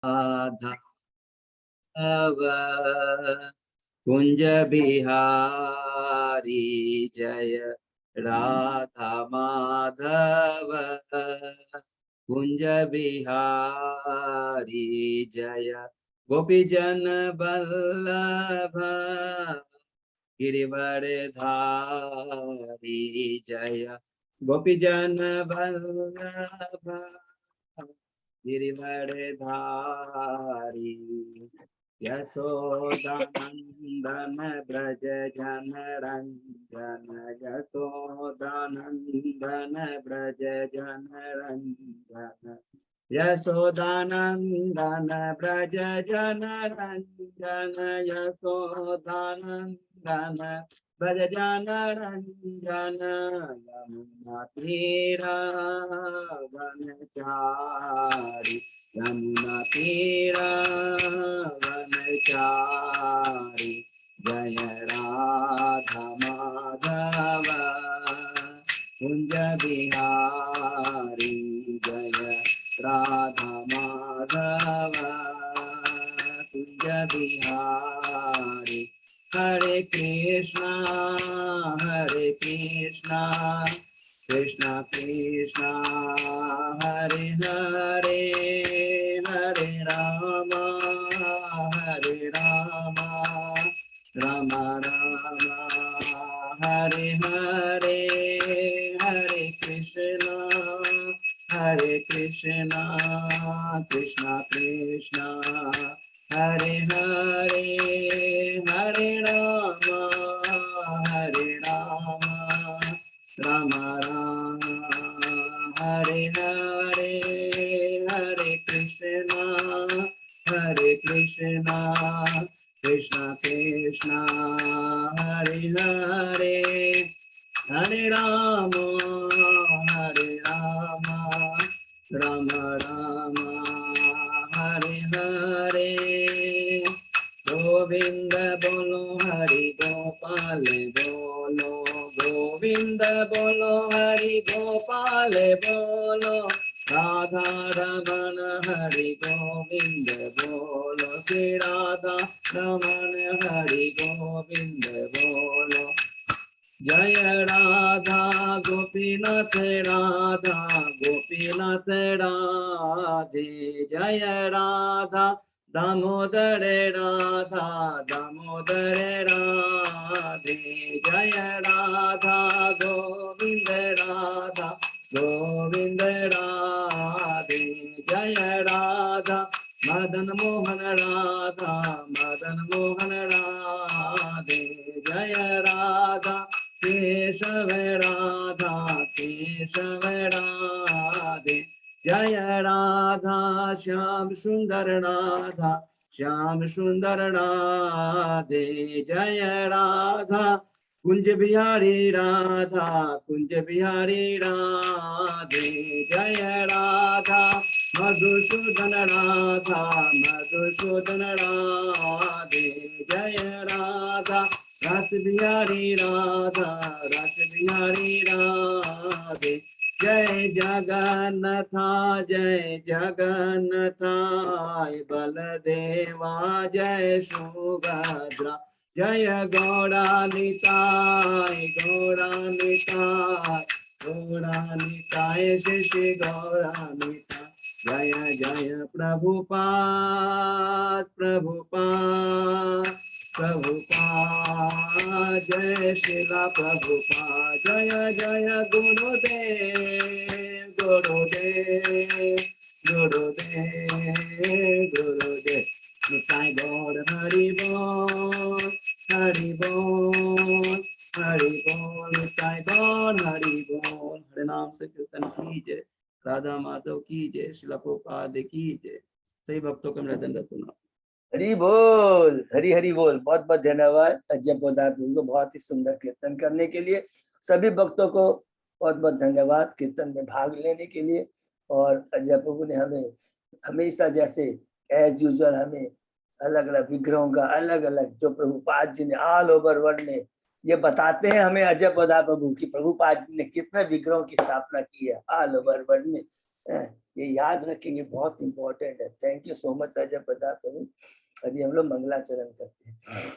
राधा कुंज बिहारी जय राधा माधव कुंज बिहारी जय गोपीजन वल्लभ गिरिवरधारी जय गोपीजन वल्लभ गिरिवरधारी यशोदानंदन ब्रज जन रंजन यशोदानंदन ब्रज जन रंजन यशोदानंदन ब्रज जन रंजन यशोदानंदन ब्रज जन रंजन यमुना तीरा वनचारी यमुना तीरा वनचारी जय राधा माधव कुंज बिहारी जय राधा माधव कुंज बिहारी हरे कृष्णा कृष्णा कृष्णा हरे हरे हरे राम राम राम हरे हरे हरे कृष्णा कृष्णा कृष्णा हरे हरे हरे राम राम राम हरे हरे हरे कृष्णा कृष्णा कृष्णा हरे हरे हरे राम राम राम हरे हरे गोविंद बोलो हरि गोपाल बोलो गोविंद बोलो हरि गोपाल बोलो राधा रमण हरि गोविंद बोलो श्री राधा रमण हरि गोविंद बोलो जय राधा गोपीनाथ राधे जय राधा दामोदर राधे जय राधा गोविंद राधे जय राधा मदन मोहन राधे जय राधा केशव राधे जय राधा श्याम सुंदर राधे जय राधा कुंज बिहारी राधे जय राधा मधुसूदन राधे जय राधा रस बिहारी राधे जय जगन्नाथ बलदेवा जय सुभद्रा जय गौरानिताय श्री गौरानिताय जय प्रभुपाद जय शिला प्रभुपाद जय गुरुदेव निताय गौर हरि बोल निताय गौर हरि बोल। हरे नाम से कीर्तन की जय, राधा माधव की जय, शिला प्रभुपाद की जय। सही भक्तों को मेरा दंडवत प्रणाम। हरि बोल, हरि हरि बोल। बहुत बहुत धन्यवाद अजय पोदार को बहुत ही सुंदर कीर्तन करने के लिए। सभी भक्तों को बहुत बहुत धन्यवाद कीर्तन में भाग लेने के लिए। और अजय प्रभु ने हमें हमेशा जैसे एज यूजुअल हमें अलग अलग विग्रहों का अलग अलग जो प्रभुपाद जी ने ऑल ओवर वर्ल्ड में ये बताते हैं हमें अजय पोदार प्रभु की प्रभुपाद जी ने कितने विग्रहों की स्थापना की है ऑल ओवर वर्ल्ड में। ये याद रखेंगे, बहुत इंपॉर्टेंट है। थैंक यू सो मच राजा प्रताप प्रभु। अभी हम लोग मंगलाचरण करते हैं।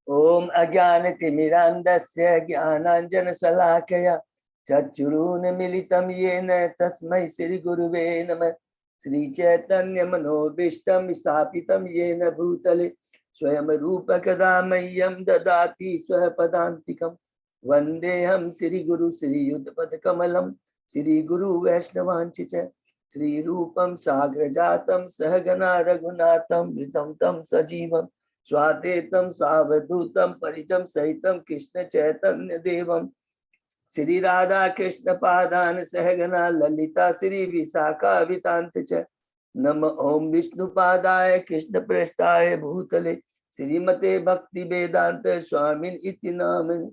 ओम अज्ञानतिमिरान्धस्य ज्ञानाञ्जनशलाकया चक्षुरुन्मीलितं येन तस्मै श्रीगुरुवे नमः। श्रीचैतन्यमनोभीष्टं स्थापितं येन भूतले स्वयं रूप कदा मह्यं ददाति स्वपदान्तिकं। वन्देऽहं श्रीगुरु श्रीयुतपदकमलं श्रीगुरु वैष्णवांश्च श्रीरूपं साग्रजातं सहगना रघुनाथं वितं तं सजीवं स्वाद्वैतं सावधूतं परिजं सहितं कृष्ण चैतन्य देवं श्री राधा कृष्ण पादान सहगना ललिता श्री विशाखा वितांत च। नम ओम विष्णुपादाय कृष्ण प्रेष्ठाय भूतले श्रीमते भक्ति वेदांत स्वामिन इति नामिने।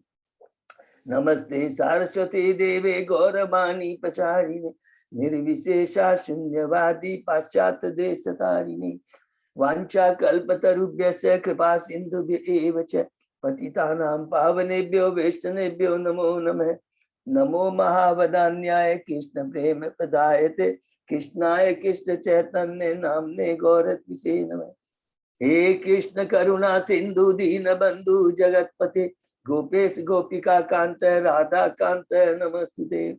नमस्ते सरस्वती देवे गौरवाणी प्रचारिणे निर्विशेषा शून्यवादी पाश्चात्य देशतारिणे। वाञ्छा कल्पतरुभ्यस्य कृपा सिन्धुभ्य एव च पतितानां पावनेभ्यो वैष्णवेभ्यो नमो नमः। नमो महावदान्याय कृष्ण प्रेम प्रदायते कृष्णाय कृष्ण चैतन्य नामने गौरत्विषे नमः। हे कृष्ण करुणा सिंधु दीन बंधु जगतपते गोपेश गोपिका कांत राधा कांत नमस्तुते।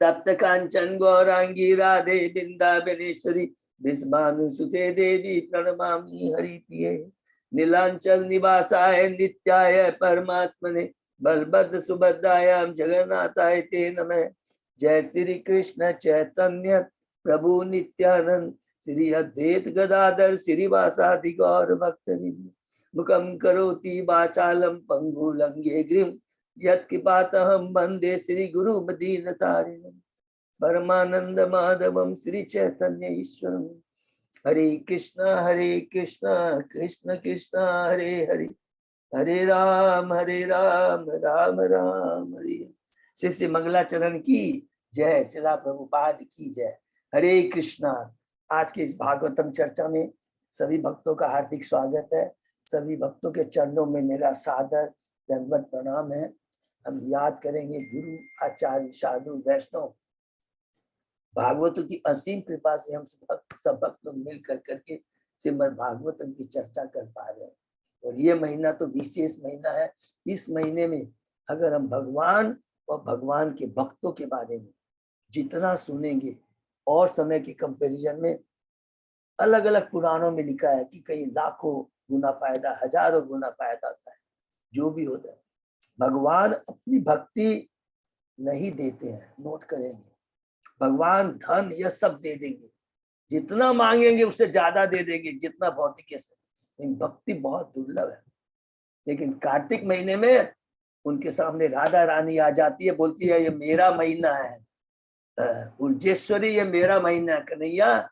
तप्त कांचन गौरांगी राधे बिंदाबनेश्वरी विस्मानुसुते देवी प्रणमामि हरिप्रिये। नीलांचल निवासाय नित्याय परमात्मने बलभद्र सुभद्रायां जगन्नाथाय ते नमः। जय श्री कृष्ण चैतन्य प्रभु नित्यानंद श्री अद्वैत गदाधर श्रीवासादि गौर भक्तवृंद। मुखं करोति वाचालं पंगु लंघेगिरिं यत्कृपातहं वन्दे श्री गुरु दीनतारिणं। परमानंद माधवम श्री चैतन्य ईश्वरम। हरे कृष्णा कृष्ण कृष्ण हरे हरे हरे राम राम राम हरे। श्री मंगलाचरण की जय। शिला प्रभुपाद की जय। हरे कृष्णा। आज के इस भागवतम चर्चा में सभी भक्तों का हार्दिक स्वागत है। सभी भक्तों के चरणों में मेरा सादर दंडवत प्रणाम है। हम याद करेंगे गुरु आचार्य साधु वैष्णव भागवतों की असीम कृपा से हम सब भक्त लोग मिल करके श्रीमद् भागवतम की चर्चा कर पा रहे हैं। और ये महीना तो विशेष महीना है। इस महीने में अगर हम भगवान और भगवान के भक्तों के बारे में जितना सुनेंगे और समय के कंपैरिजन में अलग अलग पुराणों में लिखा है कि कई लाखों गुना फायदा हजारों गुना फायदा होता है। जो भी होता है भगवान अपनी भक्ति नहीं देते हैं। नोट करेंगे भगवान धन यह सब दे देंगे, जितना मांगेंगे उससे ज्यादा दे देंगे जितना भौतिक से। लेकिन भक्ति बहुत दुर्लभ है। लेकिन कार्तिक महीने में उनके सामने राधा रानी आ जाती है, बोलती है ये मेरा महीना है उर्जेश्वरी, ये मेरा महीना है कन्हैया,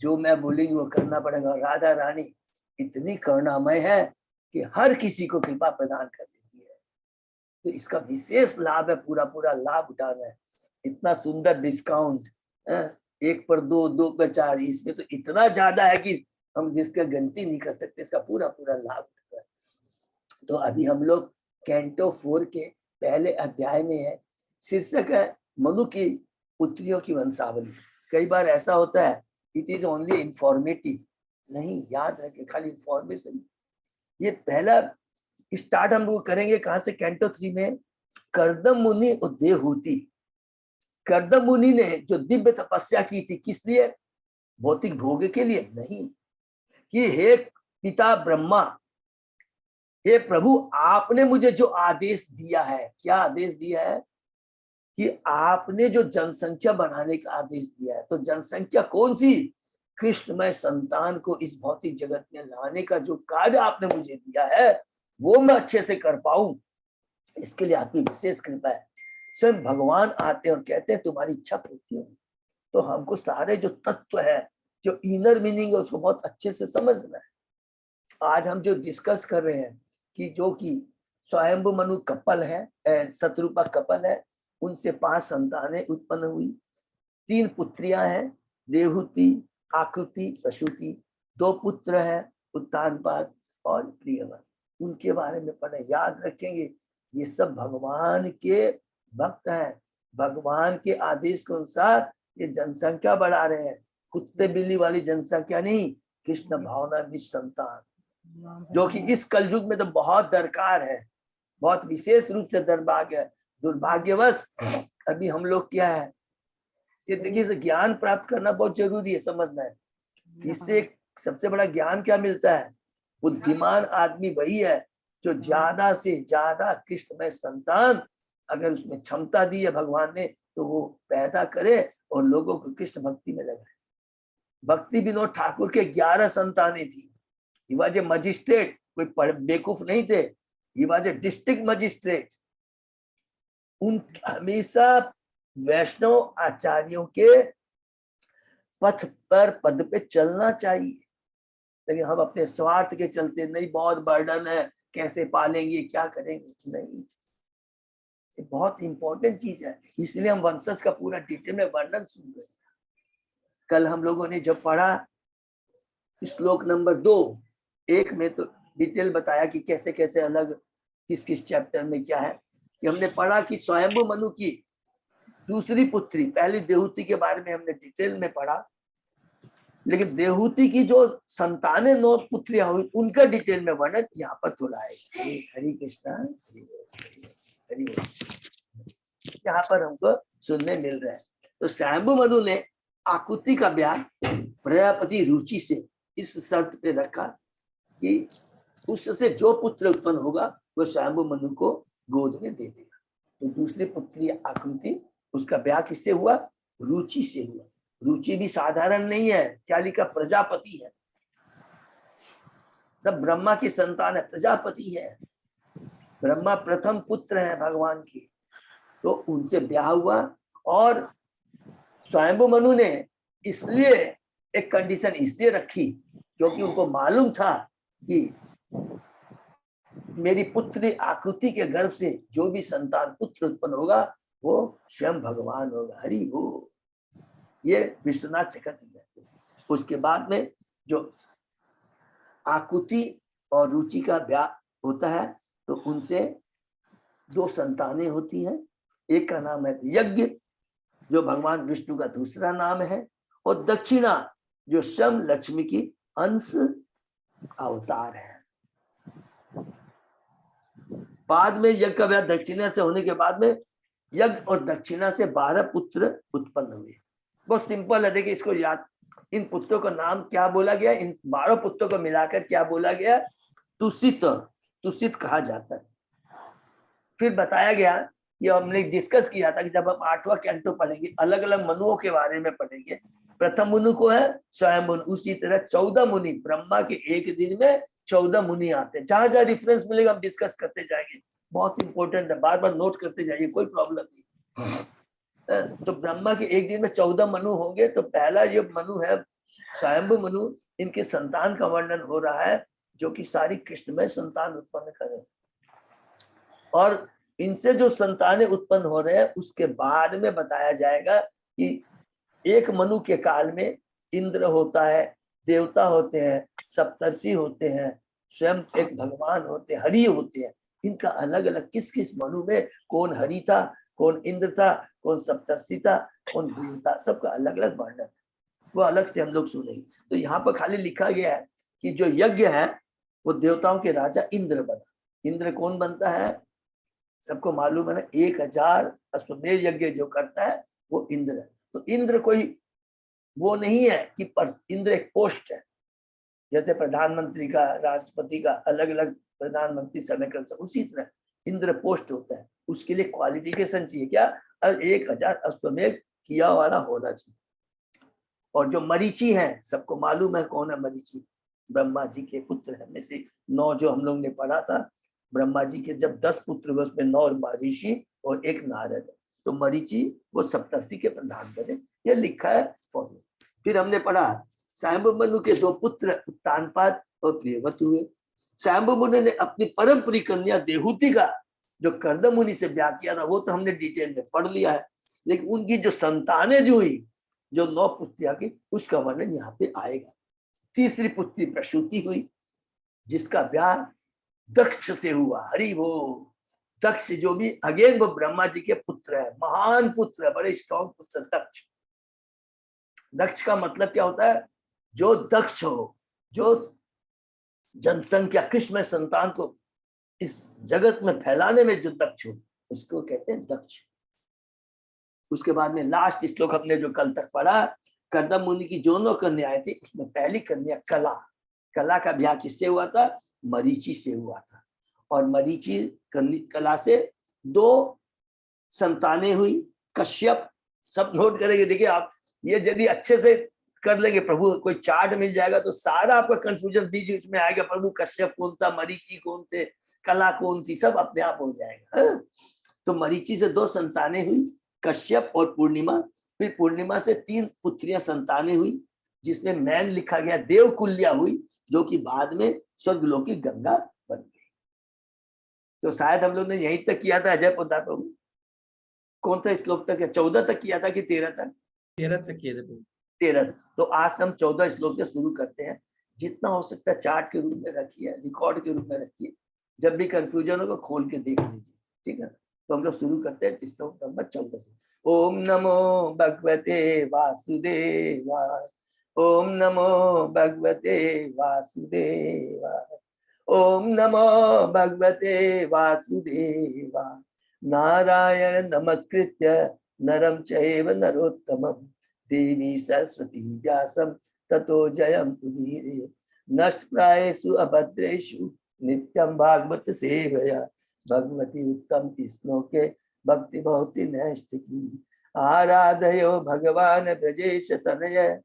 जो मैं बोलेंगी वो करना पड़ेगा। राधा रानी इतनी करुणामय है कि हर किसी को कृपा प्रदान कर देती है। तो इसका विशेष लाभ है, पूरा लाभ उठाना है। इतना सुंदर डिस्काउंट 1 पर 2, 2 पर 4, इसमें तो इतना ज्यादा है कि हम जिसका गिनती नहीं कर सकते। इसका पूरा लाभ उठा है। तो अभी हम लोग कैंटो 4 के पहले अध्याय में है। शीर्षक है मनु की पुत्रियों की वंशावली। कई बार ऐसा होता है इट इज ओनली इंफॉर्मेटिव, नहीं याद रखे खाली इंफॉर्मेशन। ये पहला स्टार्ट हम लोग करेंगे कहां से? कैंटो 3 में कर्दम मुनि और देवहूति। कर्दम मुनि ने जो दिव्य तपस्या की थी, किस लिए? भौतिक भोग के लिए नहीं, कि हे पिता ब्रह्मा, हे प्रभु, आपने मुझे जो आदेश दिया है, क्या आदेश दिया है? कि आपने जो जनसंख्या बढ़ाने का आदेश दिया है, तो जनसंख्या कौन सी? कृष्णमय संतान को इस भौतिक जगत में लाने का जो कार्य आपने मुझे दिया है वो मैं अच्छे से कर पाऊं, इसके लिए आपकी विशेष कृपा है। स्वयं भगवान आते हैं और कहते हैं तुम्हारी इच्छा पूरी होगी। तो हमको सारे जो तत्व है, जो इनर मीनिंग है, उसको बहुत अच्छे से समझना है। आज हम जो डिस्कस कर रहे हैं कि जो कि स्वयंभु मनु कपल है, शत्रुपा कपल है, उनसे 5 संतानें उत्पन्न हुई। 3 पुत्रियां हैं, देवहूति, आकृति, प्रसूति। 2 पुत्र हैं, उत्तानपाद और प्रियव्रत। उनके बारे में पढ़े, याद रखेंगे ये सब भगवान के भक्त हैं। भगवान के आदेश के अनुसार ये जनसंख्या बढ़ा रहे हैं, कुत्ते बिल्ली वाली जनसंख्या नहीं, कृष्ण भावना निसंतान, जो कि इस कलयुग में तो बहुत दरकार है, बहुत विशेष रूप से दुर्भाग्यवश अभी हम लोग क्या है, ये देखिए ज्ञान प्राप्त करना बहुत जरूरी है, समझना है। इससे सबसे बड़ा ज्ञान क्या मिलता है, बुद्धिमान आदमी वही है जो ज्यादा से ज्यादा कृष्णमय संतान, अगर उसमें क्षमता दी है भगवान ने, तो वो पैदा करे और लोगों को कृष्ण भक्ति में लगाए। भक्ति विनोद ठाकुर के 11 संतानें थी। ही वाज ए मजिस्ट्रेट, कोई बेवकूफ नहीं थे, he was a district magistrate. उन हमेशा वैष्णव आचार्यों के पथ पर पद पे चलना चाहिए, लेकिन हम अपने स्वार्थ के चलते, नहीं बहुत बर्डन है, कैसे पालेंगे, क्या करेंगे, नहीं, ये बहुत इंपॉर्टेंट चीज है। इसलिए हम वंशज का पूरा डिटेल में वर्णन सुन रहे हैं। कल हम लोगों ने जब पढ़ा श्लोक नंबर 2, 1 में तो डिटेल बताया कि कैसे कैसे अलग किस किस चैप्टर में क्या है, कि हमने पढ़ा कि स्वयंभू मनु की दूसरी पुत्री, पहली देहूति के बारे में हमने डिटेल में पढ़ा, लेकिन देहूति की जो संतानें 9 पुत्रियां हुई उनका डिटेल में वर्णन यहाँ पर थोड़ा है। हरि कृष्णा, हरि यहाँ पर हमको सुनने मिल रहा है। तो स्वयंभू मनु ने आकुति का ब्याह प्रजापति रुचि से इस शर्त पे रखा कि उससे जो पुत्र उत्पन्न होगा वो स्वयंभू मनु को गोद में दे देगा। तो दूसरी पुत्री आकृति, उसका ब्याह किससे हुआ, रुचि से हुआ। रुचि भी साधारण नहीं है, क्या लिखा, प्रजापति है, तब ब्रह्मा की संतान है, प्रजापति है, ब्रह्मा प्रथम पुत्र है भगवान के, तो उनसे ब्याह हुआ। और स्वयंभू मनु ने इसलिए एक कंडीशन इसलिए रखी क्योंकि उनको मालूम था कि मेरी पुत्री आकृति के गर्भ से जो भी संतान पुत्र उत्पन्न होगा वो स्वयं भगवान होगा। हरि वो, ये विश्वनाथ चक्रवर्ती कहते हैं। उसके बाद में जो आकुति और रुचि का ब्याह होता है तो उनसे 2 संतानें होती हैं। एक का नाम है यज्ञ, जो भगवान विष्णु का दूसरा नाम है, और दक्षिणा जो स्वयं लक्ष्मी की अंश अवतार है। बाद में यज्ञ का ब्याह दक्षिणा से होने के बाद में यज्ञ और दक्षिणा से 12 पुत्र उत्पन्न हुए। बहुत सिंपल है, देखिए इसको याद, इन पुत्रों का नाम क्या बोला गया, इन 12 पुत्रों को मिलाकर क्या बोला गया, तुषित, तुषित कहा जाता है। फिर बताया गया, ये हमने डिस्कस किया था कि जब हम 8वां कैंटो पढ़ेंगे अलग अलग मनुओं के बारे में पढ़ेंगे। प्रथम मुनु को है स्वयं मुनु, उसी तरह 14 मुनि, ब्रह्मा के एक दिन में 14 मुनि आते हैं। जहां जहां रेफरेंस मिलेगा हम डिस्कस करते जाएंगे, बहुत इंपॉर्टेंट है, बार बार नोट करते जाइए, कोई प्रॉब्लम नहीं। तो ब्रह्मा के एक दिन में 14 मनु होंगे। तो पहला जो मनु है स्वयंभू मनु, इनके संतान का वर्णन हो रहा है, जो कि सारी कृष्णमय संतान उत्पन्न करें। और इनसे जो संतानें उत्पन्न हो रहे हैं उसके बाद में बताया जाएगा कि एक मनु के काल में इंद्र होता है, देवता होते हैं, सप्तर्षि होते हैं, स्वयं एक भगवान होते हैं, हरि होते हैं। इनका अलग अलग किस किस मनु में कौन हरि था, कौन इंद्र था, कौन सप्तर्षि था, कौन देवता, सबका अलग अलग वर्णन, वो अलग से हम लोग सुनेंगे। तो यहाँ पर खाली लिखा गया है कि जो यज्ञ है वो देवताओं के राजा इंद्र बना। इंद्र कौन बनता है, सबको मालूम है ना, 1000 अश्वमेध यज्ञ जो करता है वो इंद्र है। तो इंद्र कोई वो नहीं है कि इंद्र एक पोस्ट है, जैसे प्रधानमंत्री का, राष्ट्रपति का अलग अलग प्रधानमंत्री समय कर, उसी तरह इंद्र पोस्ट होता है। उसके लिए क्वालिफिकेशन चाहिए क्या, 1000 अश्वमेध किया वाला होना चाहिए। और जो मरीचि है, सबको मालूम है कौन है मरीचि, ब्रह्मा जी के पुत्र है में से 9 जो हम लोग ने पढ़ा था। ब्रह्मा जी के जब 10 पुत्र हुए उसमें 9 मरीचि और 1 नारद है। तो मरीचि वो सप्तर्षि के प्रधान बने, ये लिखा है फॉलो। फिर हमने पढ़ा स्वयंभू मनु के 2 पुत्र उत्तानपाद और प्रियव्रत हुए। स्वयंभू मनु ने अपनी परम प्रिय कन्या देहूति का जो कर्दम मुनि से ब्याह किया था वो तो हमने डिटेल में पढ़ लिया है, लेकिन उनकी जो संतानें जो हुई, जो 9 पुत्रियां की, उसका वर्णन यहाँ पे आएगा। तीसरी पुत्री प्रसूति हुई, जिसका ब्याह दक्ष से हुआ। हरि वो, दक्ष जो भी अगेन वो ब्रह्मा जी के पुत्र है, महान पुत्र है, बड़े स्ट्रॉन्ग पुत्र दक्ष। दक्ष का मतलब क्या होता है? जो दक्ष हो, जो जनसंख्या कृष्ण संतान को इस जगत में फैलाने में जो दक्ष हो, उसको कहते हैं दक्ष। उसके बाद में लास्ट श्लोक हमने जो कल तक पढ़ा, कर्दम मुनि की दोनों कन्याएं थी, उसमें पहली कन्या कला, कला का ब्याह किससे हुआ था? मरीचि से हुआ था। और मरीचि कला से 2 संतानें हुई, कश्यप। सब नोट करेंगे, देखिए आप ये यदि अच्छे से कर लेंगे, प्रभु कोई चार्ट मिल जाएगा तो सारा आपका कंफ्यूजन बीच बीच में आएगा, प्रभु कश्यप कौन था, मरीचि कौन थे, कला कौन थी, सब अपने आप हो जाएगा। तो मरीचि से 2 संतानें हुई, कश्यप और पूर्णिमा। फिर पूर्णिमा से 3 पुत्रियां संतानें हुई, जिसमें मैन लिखा गया देवकुल्या हुई, जो कि बाद में स्वर्गलोकी गंगा बन गई। तो शायद हम लोग ने यहीं तक किया था अजय पोदार प्रभु, कौन सा श्लोक तक है? 14 तक किया था कि 13 तक? 13 तक किए थे प्रभु। 13। तो आज हम 14 श्लोक से शुरू करते हैं। जितना हो सकता है चार्ट के रूप में रखिए, रिकॉर्ड के रूप में रखिए, जब भी कंफ्यूजन हो तो खोल के देख लीजिए, ठीक है? तो हम लोग शुरू करते हैं श्लोक नंबर 14 से। ओम नमो भगवते वासुदेवाय, ओम नमो भगवते वासुदेवाय, ओम नमो भगवते वासुदेवाय। नारायण नमस्कृत्य नरं चैव नरोत्तमं, देवी सरस्वती व्यासं ततो जयं उदीरये। नष्टप्रायेषु अभद्रेषु नित्यं भागवत सेवया, भगवती उत्तम श्लोके भक्ति भवति नैष्ठिकी। आराधयो भगवान ब्रजेश तनय,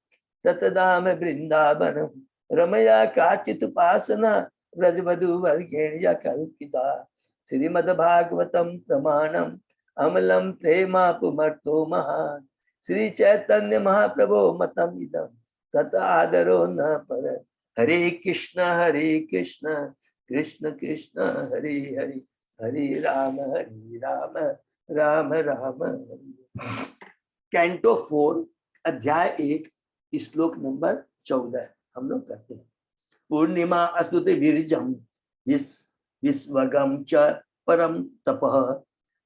ततदाम वृंदावन रमया काचित् उपासना, ब्रजवधू वर्गेण्य कल्पिता। श्रीमद्भागवतं प्रमाणम् अमलं प्रेमापुमर्तो महान्, श्री चैतन्य महाप्रभो मतम इदं तत आदरो न पर। हरे कृष्ण कृष्ण कृष्ण हरे हरे, हरे राम राम राम हरे। कैंटो 4 अध्याय 1 श्लोक नंबर 14 हम लोग करते हैं। पूर्णिमा असुत विरजम विश्वगम च परम तपः,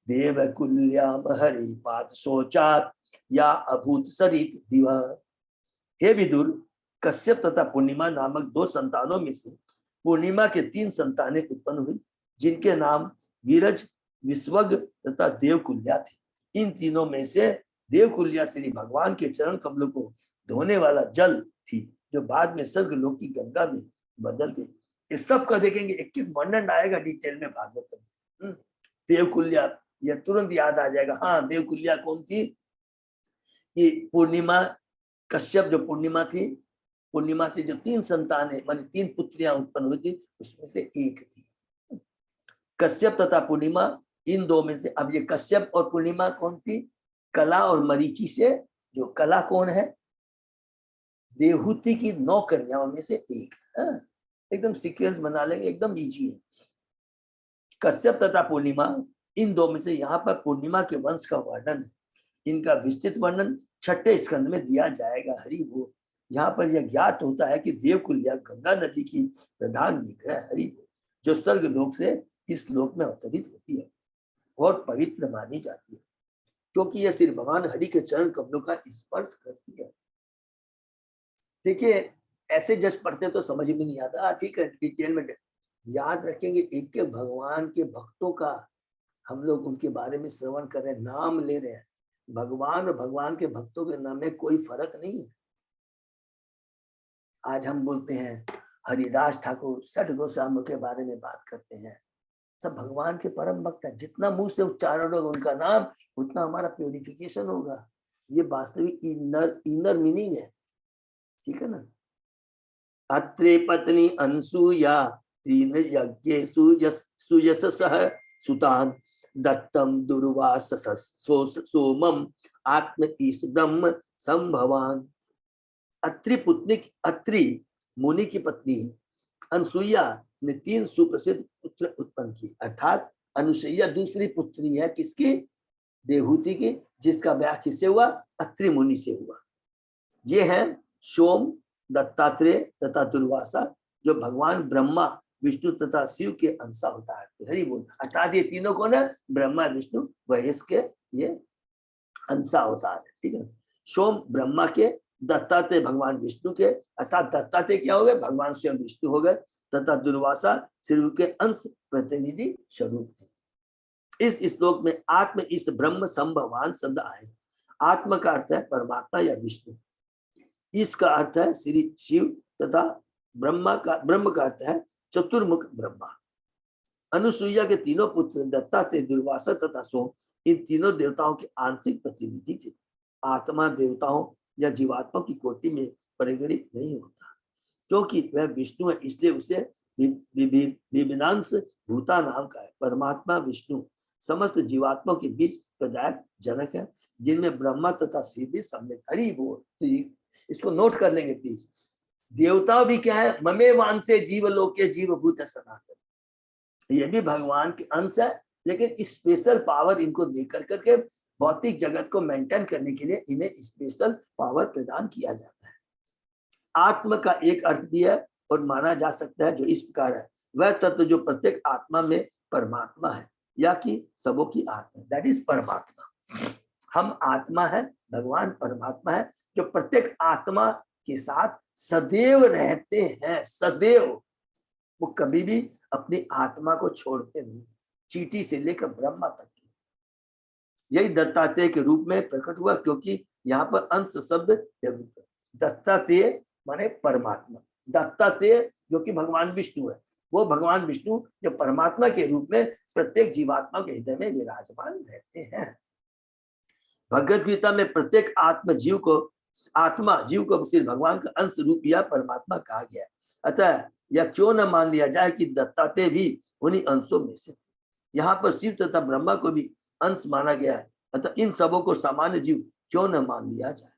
देवकुल्याम हरि पाद शोचात या अभूत सरित दिवा। हे विदुर, कश्यप तथा पूर्णिमा नामक 2 संतानों में से पूर्णिमा के 3 संतानें उत्पन्न हुई, जिनके नाम वीरज, विश्वग तथा देवकुल्या थे। इन तीनों में से देवकुल्या श्री भगवान के चरण कमलों को धोने वाला जल थी, जो बाद में स्वर्गलोक की गंगा में बदल गई। इस सब का देखेंगे, एक एक वर्णन आएगा डिटेल में भागवत में। देवकुल्या यह तुरंत याद आ जाएगा। हाँ, देवकुल्या कौन थी? कि पूर्णिमा, कश्यप जो पूर्णिमा थी, पूर्णिमा से जो 3 संतानें मानी 3 पुत्रियां उत्पन्न हुई थी, उसमें से एक थी कश्यप तथा पूर्णिमा। इन 2 में से अब ये कश्यप और पूर्णिमा कौन थी? कला और मरीचि से। जो कला कौन है? देवहूति की 9 कन्याओं में से एक। एकदम सीक्वेंस बना लेंगे, एकदम इजी है। कश्यप तथा पूर्णिमा, इन 2 में से यहाँ पर पूर्णिमा के वंश का वर्णन है। इनका विस्तृत वर्णन 6ठे स्कंद में दिया जाएगा। हरि बोल। यहाँ पर यह ज्ञात होता है कि देवकुल्या गंगा नदी की प्रधान विग्रह हरि बोल, जो स्वर्ग लोक से इस लोक में अवतरित होती है और पवित्र मानी जाती है, क्योंकि यह श्री भगवान हरि के चरण कमलों का स्पर्श करती है। देखिए, ऐसे जस्ट पढ़ते तो समझ में नहीं आता। ठीक है, डिटेल में याद रखेंगे। एक एक भगवान के भक्तों का हम लोग उनके बारे में श्रवण कर रहे हैं, नाम ले रहे हैं। भगवान और भगवान के भक्तों के नाम में कोई फर्क नहीं है। आज हम बोलते हैं हरिदास ठाकुर, 60 गोस्वामी के बारे में बात करते हैं, सब भगवान के परम भक्त है। जितना मुंह से उच्चारण होगा उनका नाम, उतना हमारा प्योरिफिकेशन होगा। ये वास्तविक इनर मीनिंग है, ठीक है ना। अत्रे पत्नी अनसूया तीन यज्ञ सुयशसः सुतान, दत्तम दुर्वास सोमम आत्म ईश ब्रह्म संभवान। अत्रि मुनि की पत्नी अनसुईया ने 3 सुप्रसिद्ध पुत्र उत्पन्न किए, अर्थात अनुसुईया दूसरी पुत्री है किसकी? देवहूति की, जिसका ब्याह किससे हुआ? अत्रि मुनि से हुआ। ये हैं सोम, दत्तात्रेय तथा दुर्वासा, जो भगवान ब्रह्मा, विष्णु तथा शिव के अंश होता है। हरि बोल। अर्थात ये तीनों कौन है? ब्रह्मा, विष्णु, महेश के ये अंश होता है, ठीक है। सोम ब्रह्मा के, दत्तात्रेय भगवान विष्णु के, अर्थात दत्तात्रेय क्या हो गए, भगवान स्वयं विष्णु हो गए, तथा दुर्वासा शिव के अंश प्रतिनिधि स्वरूप थे। इस श्लोक में आत्म इस ब्रह्म संभवान शब्द आए। आत्म का अर्थ है परमात्मा या विष्णु, इसका अर्थ है श्री शिव, तथा ब्रह्म का अर्थ है चतुर्मुख ब्रह्मा। अनुसुईया के तीनों पुत्र दत्तात्रेय, दुर्वासा तथा सोम इन तीनों देवताओं के आंशिक प्रतिनिधि थे। आत्मा देवताओं या जीवात्मा की कोटि में परिगणित नहीं होता, क्योंकि वह विष्णु है, इसलिए उसे विभिन्नांश भूता नाम का है। परमात्मा विष्णु समस्त जीवात्मा के बीच प्रदायक जनक है, जिनमें ब्रह्मा तथा शिव भी सम्मिलित। हरि बोल। तो इसको नोट कर लेंगे प्लीज। देवता भी क्या है, ममे वांसे जीव लोके जीव भूत सनातन, ये भी भगवान के अंश है, लेकिन स्पेशल पावर इनको देकर करके भौतिक जगत को मेंटेन करने के लिए इन्हें स्पेशल पावर प्रदान किया जाता है। आत्म का एक अर्थ भी है और माना जा सकता है जो इस प्रकार है, वह तत्व जो प्रत्येक आत्मा में परमात्मा है, या कि सबों की आत्मा, दैट इज परमात्मा। हम आत्मा है, भगवान परमात्मा है, जो प्रत्येक आत्मा के साथ सदैव रहते हैं। सदैव वो कभी भी अपनी आत्मा को छोड़ते नहीं, चींटी से लेकर ब्रह्मा तक की। यही दत्तात्रेय के रूप में प्रकट हुआ, क्योंकि यहाँ पर अंश शब्द दत्तात्रेय माने परमात्मा, दत्तात्रेय जो कि भगवान विष्णु है, वो भगवान विष्णु जो परमात्मा के रूप में प्रत्येक जीवात्मा के हृदय में विराजमान रहते हैं। भगवद गीता में प्रत्येक आत्मा जीव को श्री भगवान का अंश रूप या परमात्मा कहा गया है। अतः यह क्यों न मान लिया जाए कि दत्तात्रेय भी उन्हीं अंशों में से थे। यहाँ पर शिव तथा ब्रह्मा को भी अंश माना गया है, अतः इन सबों को सामान्य जीव क्यों न मान लिया जाए।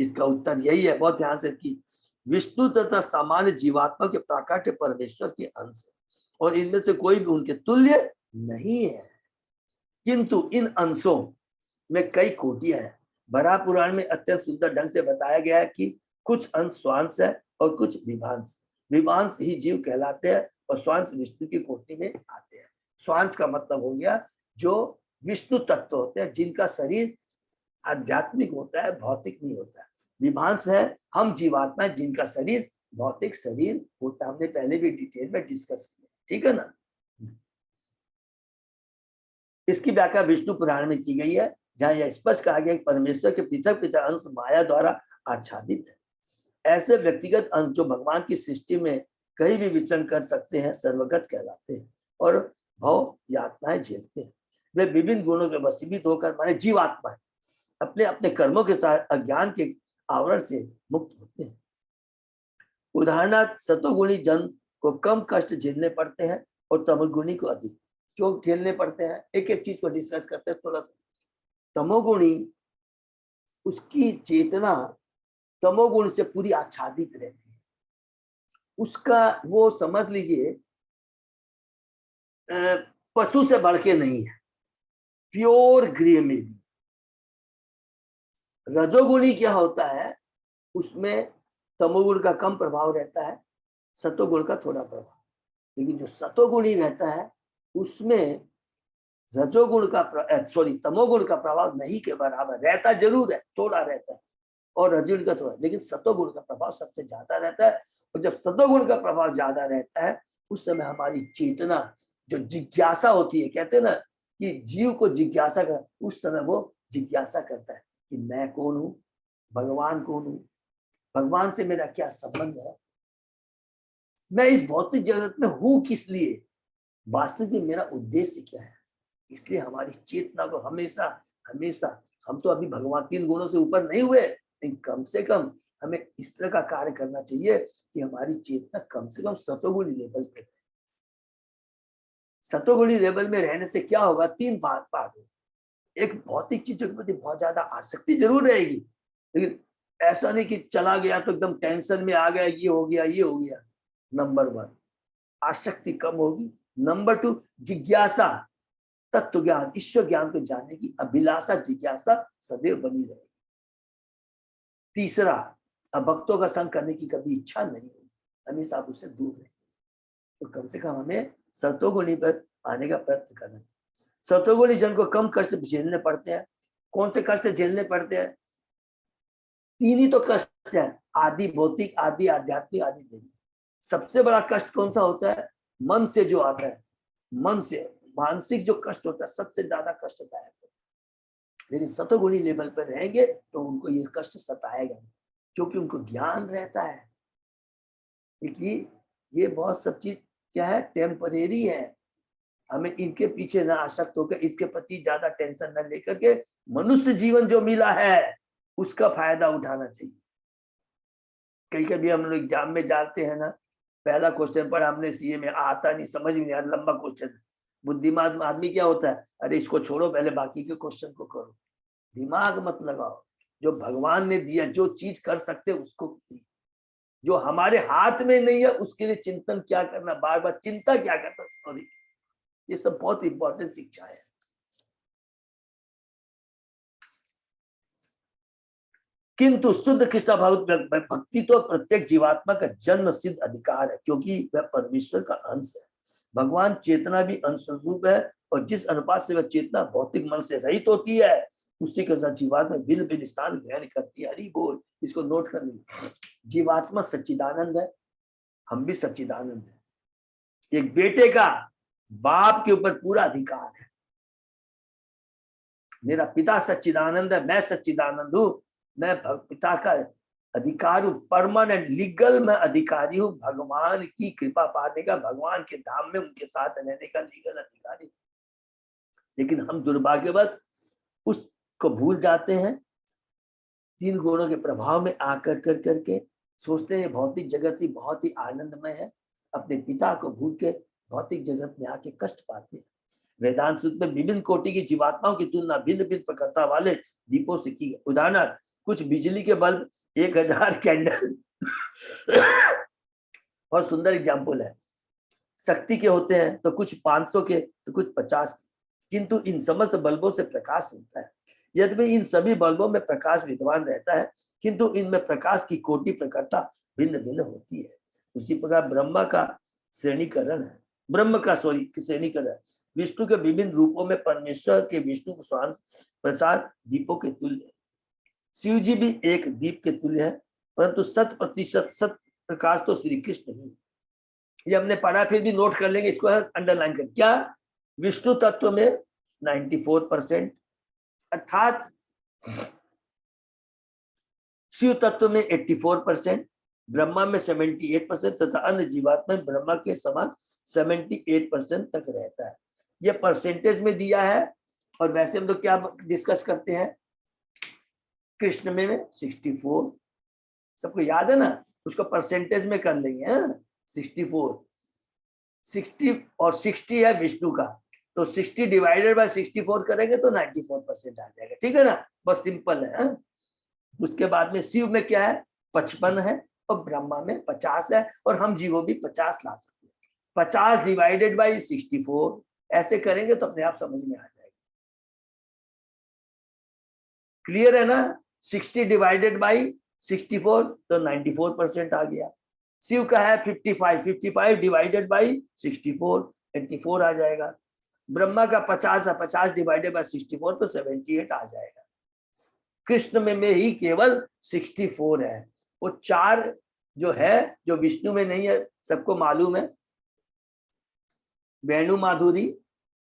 इसका उत्तर यही है, बहुत ध्यान से, कि विष्णु तथा सामान्य जीवात्मा के प्राकट्य परमेश्वर के अंश है और इनमें से कोई भी उनके तुल्य नहीं है। किंतु इन अंशों में कई कोटियां हैं। बड़ा पुराण में अत्यंत सुंदर ढंग से बताया गया है कि कुछ अंश स्वांश है और कुछ विभांश। विभांश ही जीव कहलाते हैं और स्वांश विष्णु की कोटि में आते हैं। स्वांश का मतलब हो गया जो विष्णु तत्व होते हैं, जिनका शरीर आध्यात्मिक होता है, भौतिक नहीं होता है। विभांश है हम जीवात्मा जिनका शरीर भौतिक शरीर होता है। हमने पहले भी डिटेल में डिस्कस किया, ठीक है ना। इसकी व्याख्या विष्णु पुराण में की गई है, जहां यह स्पष्ट कहा गया कि परमेश्वर के पृथक पृथक अंश माया द्वारा आच्छादित है। ऐसे व्यक्तिगत अंश जो भगवान की सृष्टि में कहीं भी विचरण कर सकते हैं, सर्वगत कहलाते हैं और भव यातनाएं झेलते हैं। वे विभिन्न गुणों के वशीभूत होकर माने जीवात्मा अपने अपने कर्मों के साथ अज्ञान के आवरण से मुक्त होते हैं। उदाहरणार्थ सतोगुणी जन को कम कष्ट झेलने पड़ते हैं और तमोगुणी को अधिक। क्यों झेलने पड़ते हैं, एक एक चीज को डिस्कस करते हैं थोड़ा सा। तमोगुणी, उसकी चेतना तमोगुण से पूरी आच्छादित रहती है। उसका वो समझ लीजिए पशु से बढ़ के नहीं है, प्योर गृहमेधी। रजोगुणी क्या होता है, उसमें तमोगुण का कम प्रभाव रहता है, सतोगुण का थोड़ा प्रभाव। लेकिन जो सतोगुणी रहता है उसमें रजोगुण का तमोगुण का प्रभाव नहीं के बराबर रहता, जरूर है, थोड़ा रहता है, और रजोगुण का थोड़ा, लेकिन सतोगुण का प्रभाव सबसे ज्यादा रहता है। और जब सतोगुण का प्रभाव ज्यादा रहता है उस समय हमारी चेतना जो जिज्ञासा होती है, कहते हैं ना कि जीव को जिज्ञासा कर, उस समय वो जिज्ञासा करता है कि मैं कौन हूं, भगवान कौन हूं, भगवान से मेरा क्या संबंध है, मैं इस भौतिक जगत में हूं किस लिए, वास्तविक में मेरा उद्देश्य क्या है। इसलिए हमारी चेतना को हमेशा हमेशा, हम तो अभी भगवान 3 गुणों से ऊपर नहीं हुए, लेकिन कम से कम हमें इस तरह का कार्य करना चाहिए कि हमारी चेतना कम से कम सतोगुणी लेवल पे रहे। सतोगुणी लेवल में रहने से क्या होगा, 3 भाग होगा। एक, भौतिक चीजों के प्रति बहुत ज्यादा आसक्ति जरूर रहेगी, लेकिन ऐसा नहीं कि चला गया तो एकदम टेंशन में आ गया, ये हो गया। नंबर 1 आसक्ति कम होगी। नंबर 2 जिज्ञासा, तत्व ज्ञान, ईश्वर ज्ञान को जानने की अभिलाषा, जिज्ञासा सदैव बनी रहेगी। तीसरा, भक्तों का संग करने की कभी इच्छा नहीं होगी, हमेशा आप उससे दूर रहेंगे। तो कम से कम हमें सतोगुणी पर आने का प्रयत्न करना है। सतोगुणी जन को कम कष्ट झेलने पड़ते हैं। कौन से कष्ट झेलने पड़ते हैं, तीन ही तो कष्ट है, आदि भौतिक, आदि आध्यात्मिक, आदि दैविक। सबसे बड़ा कष्ट कौन सा होता है? मन से जो आता है, मन से मानसिक जो कष्ट होता है सबसे ज्यादा कष्टदायक होता है। लेकिन सतोगुणी लेवल पर रहेंगे तो उनको ये कष्ट सताएगा नहीं, क्योंकि उनको ज्ञान रहता है कि ये बहुत सब चीज क्या है, टेम्परेरी है। हमें इनके पीछे ना आसक्त होकर इसके प्रति ज्यादा टेंशन न लेकर के मनुष्य जीवन जो मिला है उसका फायदा उठाना चाहिए। कई कभी हम लोग एग्जाम में जाते हैं ना, पहला क्वेश्चन पर हमने सीए में आता नहीं, समझ नहीं आया, लंबा क्वेश्चन। बुद्धिमान आदमी क्या होता है, अरे इसको छोड़ो, पहले बाकी के क्वेश्चन को करो। दिमाग मत लगाओ, जो भगवान ने दिया, जो चीज कर सकते उसको कीजिए। जो हमारे हाथ में नहीं है उसके लिए चिंतन क्या करना, बार बार चिंता क्या करना, सॉरी, ये सब बहुत इंपॉर्टेंट शिक्षा है। किंतु शुद्ध कृष्ण भक्ति तो प्रत्येक जीवात्मा का जन्म सिद्ध अधिकार है, क्योंकि वह परमेश्वर का अंश है। भगवान चेतना भी अंश रूप है, और जिस अनुपात से वह चेतना भौतिक मन से रहित होती है उसी के साथ जीवात्मा भिन्न भिन्न स्थान ग्रहण करती है। हरि बोल, इसको नोट कर लीजिए। जीवात्मा सच्चिदानंद है, हम भी सच्चिदानंद है। एक बेटे का बाप के ऊपर पूरा अधिकार है। मेरा पिता सच्चिदानंद है, मैं सच्चिदानंद हूं, मैं पिता का अधिकारी हूं, परमानेंट लीगल मैं अधिकारी हूं, भगवान की कृपा पाने का, भगवान के धाम में उनके साथ रहने का लीगल अधिकारी। लेकिन हम दुर्भाग्यवश उसको भूल जाते हैं, तीन गुणों के प्रभाव में आकर कर करके सोचते हैं भौतिक जगत ही बहुत ही आनंदमय है, अपने पिता को भूल के भौतिक जगत में आके कष्ट पाते हैं। वेदांत सूत्र में विभिन्न कोटि की जीवात्माओं की तुलना भिन्न भिन्न प्रकृति वाले दीपों से की है। उदाहरण, कुछ बिजली के बल्ब 1000 कैंडल बहुत सुंदर एग्जाम्पल है, शक्ति के होते हैं, तो कुछ 500 के, तो कुछ 50 के, किंतु इन समस्त बल्बों से प्रकाश होता है। यद्यपि इन सभी बल्बों में प्रकाश विद्यमान रहता है, किंतु इनमें प्रकाश की कोटि प्रकृति भिन्न भिन्न होती है। उसी प्रकार ब्रह्म का श्रेणीकरण है, श्रेणीकरण विष्णु के विभिन्न रूपों में परमेश्वर के विष्णु को स्वांश प्रसार दीपों के तुल्य है। शिव जी भी एक दीप के तुल्य है, परंतु 100% सत प्रकाश तो श्री कृष्ण ही। ये हमने पढ़ा, फिर भी नोट कर लेंगे, इसको अंडरलाइन कर। क्या विष्णु तत्व में 94%, अर्थात शिव तत्व में 84%, ब्रह्मा में 78% तथा अन्य जीवात्मा में ब्रह्मा के समान 78% तक रहता है। यह परसेंटेज में दिया है। और वैसे हम लोग क्या डिस्कस करते हैं, कृष्ण में 64, सबको याद है ना, उसको परसेंटेज में कर लेंगे। 64, 60 और 60 है विष्णु का, तो 60 डिवाइडेड बाय 64 करेंगे तो 94% आ जाएगा। ठीक है ना, बस सिंपल है। उसके बाद में शिव में क्या है, 55 है, और ब्रह्मा में 50 है, और हम जीवो भी 50 ला सकते हैं। 50 डिवाइडेड बाई 64 ऐसे करेंगे तो अपने आप समझ में आ जाएगा। क्लियर है ना? 60 डिवाइडेड बाई 64 तो 94% आ गया। शिव का है 55 डिवाइडेड बाई 64 84 आ जाएगा। ब्रह्मा का 50 है, 50 डिवाइडेड बाई 64 तो 78 आ जाएगा। कृष्ण में ही केवल 64 है। वो 4 जो है, जो विष्णु में नहीं है, सबको मालूम है, वेणु माधुरी,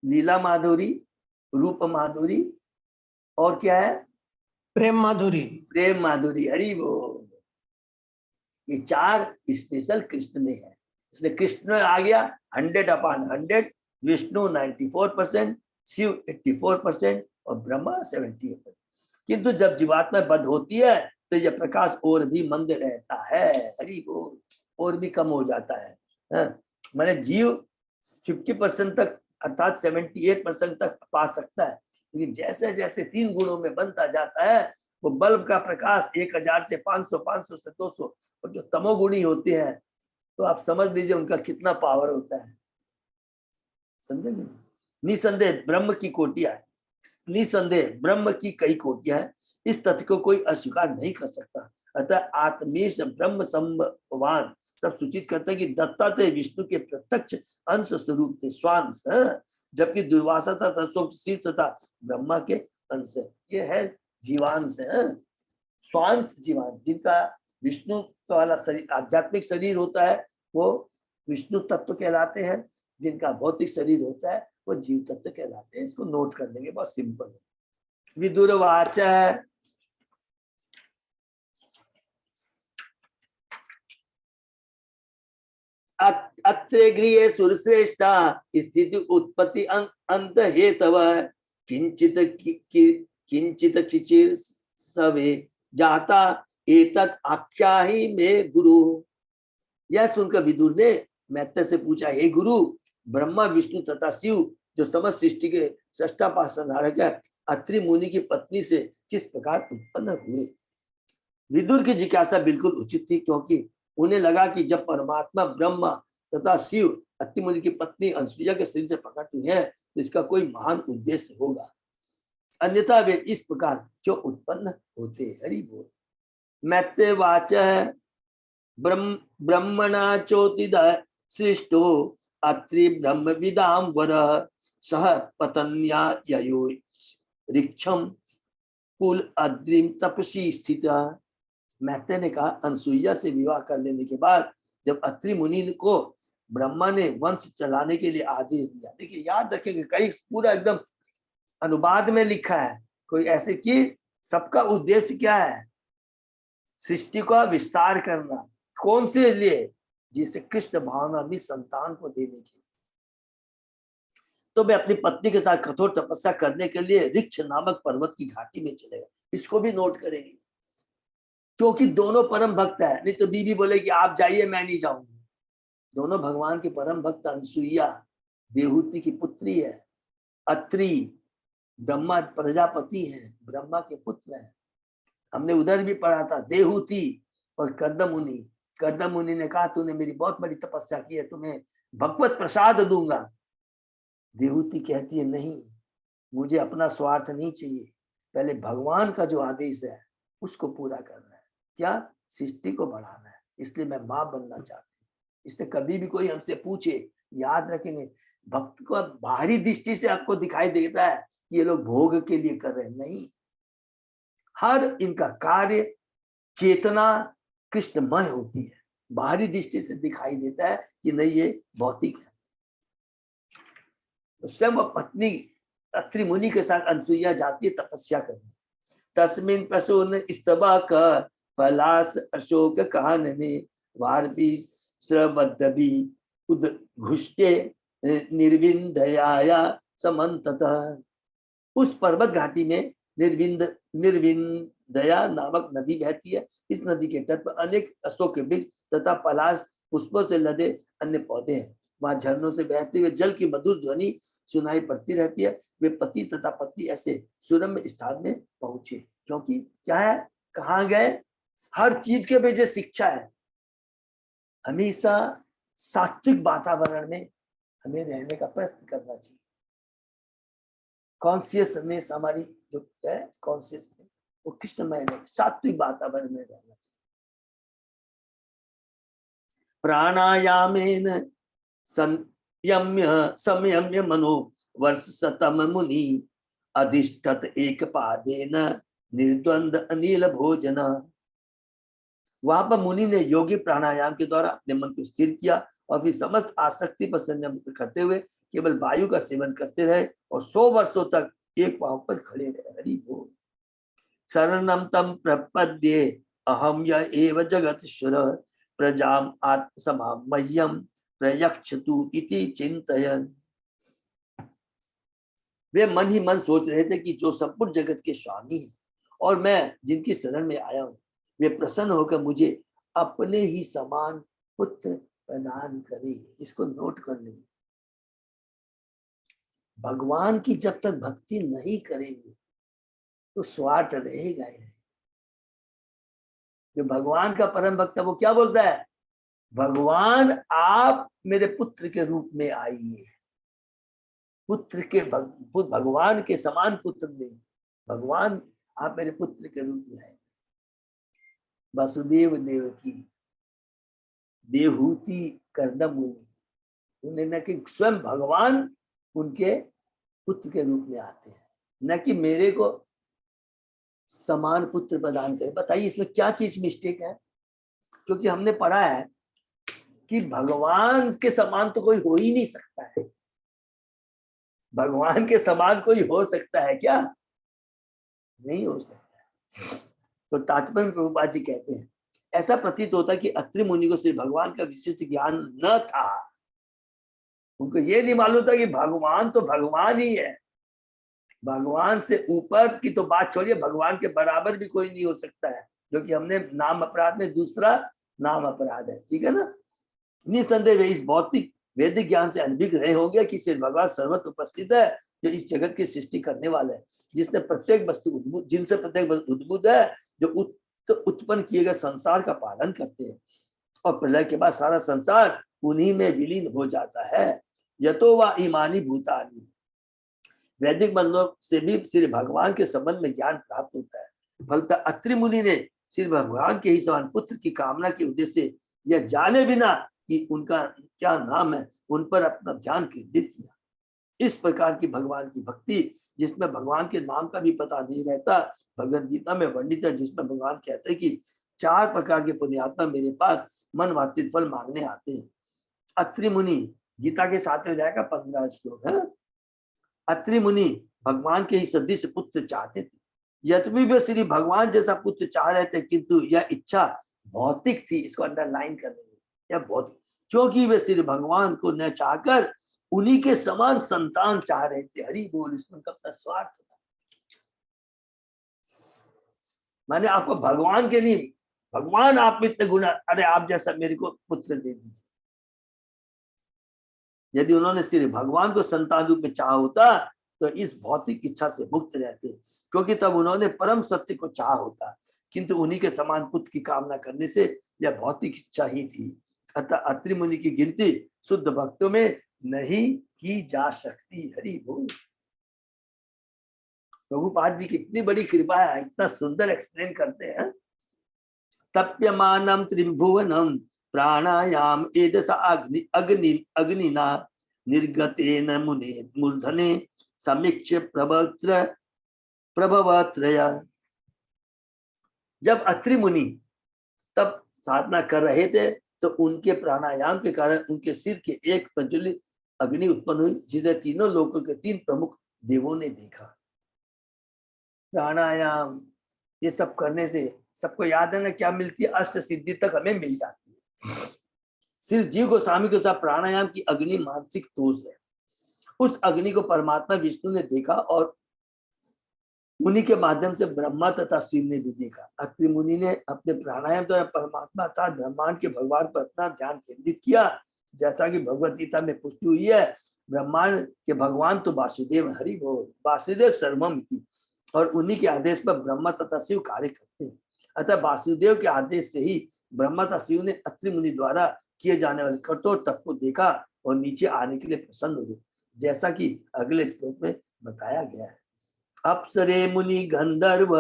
लीला माधुरी, रूप माधुरी, और क्या है, प्रेम माधुरी। प्रेम माधुरी। हरि बोल। ये 4 स्पेशल कृष्ण में है, इसलिए कृष्ण आ गया 100/100, विष्णु 94%, शिव 84% और ब्रह्मा 78%। किंतु जब जीवात्मा बद्ध होती है तो यह प्रकाश और भी मंद रहता है। हरि बोल, और भी कम हो जाता है। मैंने जीव 50% तक अर्थात 78% तक पा सकता है, लेकिन जैसे जैसे 3 गुणों में बनता जाता है, वो बल्ब का प्रकाश 1000 से 500, 500 से 200, और जो तमोगुणी होते हैं तो आप समझ लीजिए उनका कितना पावर होता है। समझे? निसंदेह ब्रह्म की कोटियां है, निसंदेह ब्रह्म की कई कोटियां हैं, इस तथ्य को कोई अस्वीकार नहीं कर सकता। अतः आत्मेश ब्रह्म संभवान सब सूचित करते हैं कि दत्तात्रेय विष्णु के प्रत्यक्ष अंश स्वरूप थे, स्वांश, जबकि दुर्वासा तथा शिव तथा ब्रह्मा के अंश है। ये है जीवांश है। स्वांश जीवान, जिनका विष्णु वाला शरीर आध्यात्मिक शरीर होता है वो विष्णु तत्व कहलाते हैं, जिनका भौतिक शरीर होता है वो जीव तत्व कहलाते हैं। इसको नोट कर लेंगे, बहुत सिंपल है। विदुरवाच अत्र गृहे सुरश्रेष्ठा स्थिति उत्पत्ति अंत हेतव किंचित किंचित किचिर सवे जाता एतत् आख्याहि में गुरु। यह सुनकर विदुर ने मैत्रेय से पूछा, हे गुरु, ब्रह्मा विष्णु तथा शिव जो समस्त सृष्टि के सृष्टा पालनहारक है, अत्रि मुनि की पत्नी से किस प्रकार उत्पन्न हुए। विदुर की जिज्ञासा बिल्कुल उचित थी, क्योंकि उन्हें लगा कि जब परमात्मा ब्रह्मा तथा शिव अत्रि मुनि की पत्नी अनसुईया के शरीर से प्रकट हुए हैं तो इसका कोई महान उद्देश्य होगा, अन्यथा वे इस प्रकार क्यों उत्पन्न होते। हरि बोल। मैत्रेय वाच ब्रह्मणा चोतिद सृष्टो अत्रि ब्रह्म विदाम वर सह पतन्या ययो ऋक्षम कुल अद्रिम तपसी स्थित। मैत्रेय ने कहा, अनसुईया से विवाह कर लेने के बाद जब अत्रि मुनि को ब्रह्मा ने वंश चलाने के लिए आदेश दिया, देखिए याद रखेंगे, कई पूरा एकदम अनुवाद में लिखा है, कोई ऐसे कि सबका उद्देश्य क्या है, सृष्टि का विस्तार करना, कौन से लिए, जिसे कृष्ण भावना भी संतान को देने के लिए। तो मैं अपनी पत्नी के साथ कठोर तपस्या करने के लिए ऋक्ष नामक पर्वत की घाटी में चलेगा। इसको भी नोट करेंगे, क्योंकि दोनों परम भक्त है। नहीं तो बीबी बोलेगी आप जाइए मैं नहीं जाऊंगी। दोनों भगवान के परम भक्त, अनसुईया देवहूति की पुत्री है, अत्रि ब्रह्मा प्रजापति हैं, ब्रह्मा के पुत्र हैं। हमने उधर भी पढ़ा था, देवहूति और कर्दम मुनि। कर्दम मुनि ने कहा तूने मेरी बहुत बड़ी तपस्या की है, तुम्हें भगवत प्रसाद दूंगा। देवहूति कहती है नहीं, मुझे अपना स्वार्थ नहीं चाहिए, पहले भगवान का जो आदेश है उसको पूरा करना है। क्या? सृष्टि को बढ़ाना है, इसलिए मैं मां बनना चाहती हूँ। इसलिए कभी भी कोई हमसे पूछे, याद रखेंगे, भक्त को बाहरी दृष्टि से आपको दिखाई देता है कि ये लोग भोग के लिए कर रहे हैं, नहीं, हर इनका कार्य चेतना कृष्णमय होती है। बाहरी दृष्टि से दिखाई देता है कि नहीं ये भौतिक है। तो स्वयं पत्नी अत्रि मुनि के साथ अनसुईया जाती है तपस्या करने। तस्मिन् प्रसून स्तबा का पलास अशोक कानने वार्भी श्रवद्दभी उद्घुष्टे निर्विंदयाया समन्ततः। उस पर्वत घाटी में निर्विंदया नामक नदी बहती है। इस नदी के तट पर अनेक अशोक के वृक्ष तथा पलाश पुष्पों से लदे अन्य पौधे हैं। वहां झरनों से बहते हुए जल की मधुर ध्वनि सुनाई पड़ती रहती है। वे पति तथा पत्नी ऐसे सुरम्य स्थान में पहुंचे, क्योंकि क्या है, कहाँ गए, हर चीज के वजह शिक्षा है। हमेशा सात्विक वातावरण में हमें रहने का प्रयत्न करना चाहिए। कॉन्शियसनेस हमारी जो है, कॉन्शियसनेस वो कृष्णमय में सात्विक वातावरण में रहना चाहिए। प्राणायामेन संयम्य मनो वर्ष शतम मुनि अधिष्ठत एक पादेन निर्द्वंद अनिल भोजन। वहां पर मुनि ने योगी प्राणायाम के द्वारा अपने मन को स्थिर किया और फिर समस्त आसक्ति पर संयम करते हुए केवल वायु का सेवन करते रहे और 100 वर्षों तक एक पांव पर खड़े रहे। हरि बोल। शरणम तम प्रपद्ये अहम य एव जगतश्वर प्रजाम आत्मसमाम मह्यम प्रयक्षतु इति चिंतयन। वे मन ही मन सोच रहे थे कि जो संपूर्ण जगत के स्वामी हैं और मैं जिनकी शरण में आया हूं, वे प्रसन्न होकर मुझे अपने ही समान पुत्र प्रदान करे। इसको नोट कर लेंगे। भगवान की जब तक भक्ति नहीं करेंगे तो स्वार्थ रहेगा ही नहीं। जो भगवान का परम भक्त है वो क्या बोलता है, भगवान आप मेरे पुत्र के रूप में आइए। पुत्र के भगवान के समान पुत्र नहीं, भगवान आप मेरे पुत्र के रूप में आए। वसुदेव देव की देवहूति कर्दम मुनि, उन्हें न कि स्वयं भगवान उनके पुत्र के रूप में आते हैं, न कि मेरे को समान पुत्र प्रदान करे। बताइए इसमें क्या चीज मिस्टेक है? क्योंकि हमने पढ़ा है कि भगवान के समान तो कोई हो ही नहीं सकता है। भगवान के समान कोई हो सकता है क्या? नहीं हो सकता। तो तात्पर्य में प्रभुपाद जी कहते हैं ऐसा प्रतीत होता है कि अत्रि मुनि को सिर्फ भगवान का विशिष्ट ज्ञान न था। उनको ये नहीं मालूम था कि भगवान तो भगवान ही है, भगवान से ऊपर की तो बात छोड़िए, भगवान के बराबर भी कोई नहीं हो सकता है, जो कि हमने नाम अपराध में दूसरा नाम अपराध है। ठीक है ना? निसंदेह वे इस भौतिक वैदिक ज्ञान से अनभिज्ञ रहे होंगे कि सिर्फ भगवान सर्वत्र उपस्थित है, जो इस जगत की सृष्टि करने वाले है, जिसने प्रत्येक वस्तु उद्भुत, जिनसे प्रत्येक वस्तु उद्भुत है, जो उत्पन्न किए गए संसार का पालन करते हैं, और प्रलय के बाद सारा संसार उन्हीं में विलीन हो जाता है। यतो वा ईमानी भूतानी, वैदिक बंधुओं से भी श्री भगवान के संबंध में ज्ञान प्राप्त होता है। फलतः अत्रि मुनि ने श्री भगवान के ही समान पुत्र की कामना के उद्देश्य से यह जाने बिना कि उनका क्या नाम है, उन पर अपना ध्यान केंद्रित किया। इस प्रकार की भगवान की भक्ति, जिसमें भगवान के नाम का भी पता नहीं रहता, भगवद गीता में वर्णित है, जिसमें भगवान कहते हैं कि 4 प्रकार के पुण्यात्मा मेरे पास मन वांछित फल मांगने आते हैं। अत्रि मुनि, गीता के साथ में जाएगा 15 श्लोक है। अत्रि मुनि भगवान के ही सदृश पुत्र चाहते थे, यद्यपि वे श्री भगवान जैसा पुत्र चाह रहे थे, किंतु यह इच्छा भौतिक थी। इसको अंडरलाइन कर लेंगे, यह भौतिक, क्योंकि वे श्री भगवान को न चाहकर उन्हीं के समान संतान चाह रहे थे। हरि बोल। इसमें उनका अपना स्वार्थ था। मैंने आपको भगवान के लिए, भगवान आप में इतने गुण, अरे आप जैसा मेरे को पुत्र दे दीजिए। यदि उन्होंने श्री भगवान को संतान रूप में चाहा होता तो इस भौतिक इच्छा से मुक्त रहते, क्योंकि तब उन्होंने परम सत्य को चाहा होता, किंतु उन्हीं के समान पुत्र की कामना करने से यह भौतिक इच्छा ही थी। अतः अत्रि मुनि की गिनती शुद्ध भक्तों में नहीं की जा सकती। हरि बोल। प्रभुपाद जी की इतनी बड़ी कृपा है, इतना सुंदर एक्सप्लेन करते हैं। तप्यमानम त्रिभुवनम प्राणायाम एदसा अग्निना निर्गतेन मुने मूर्धने समीक्ष प्रभवत्रया। जब अत्रि मुनि तब साधना कर रहे थे तो उनके प्राणायाम के कारण उनके सिर के एक प्रज्वलित अग्नि उत्पन्न हुई, जिसे तीनों लोकों के 3 प्रमुख देवों ने देखा। प्राणायाम ये सब करने से सबको याद है ना क्या मिलती है? अष्ट सिद्धि तक हमें मिल जाती है। श्री जीव गोस्वामी के साथ प्राणायाम की अग्नि मानसिक तोष है। उस अग्नि को परमात्मा विष्णु ने देखा और उन्हीं के माध्यम से ब्रह्मा तथा शिव ने भी देखा। अत्रि मुनि ने अपने प्राणायाम द्वारा परमात्मा अर्थात ब्रह्मांड के भगवान पर अपना ध्यान केंद्रित किया। जैसा कि भगवद गीता में पुष्टि हुई है, ब्रह्मांड के भगवान तो वासुदेव, हरि बोल, वासुदेव सर्वम की, और उन्हीं के आदेश पर ब्रह्मा तथा शिव कार्य करते हैं। अतः वासुदेव के आदेश से ही ब्रह्मा तथा शिव ने अत्रि मुनि द्वारा किए जाने वाले कठोर तप को देखा और नीचे आने के लिए प्रसन्न हुए, जैसा कि अगले श्लोक में बताया गया है। अप्सरे मुनि गंधर्व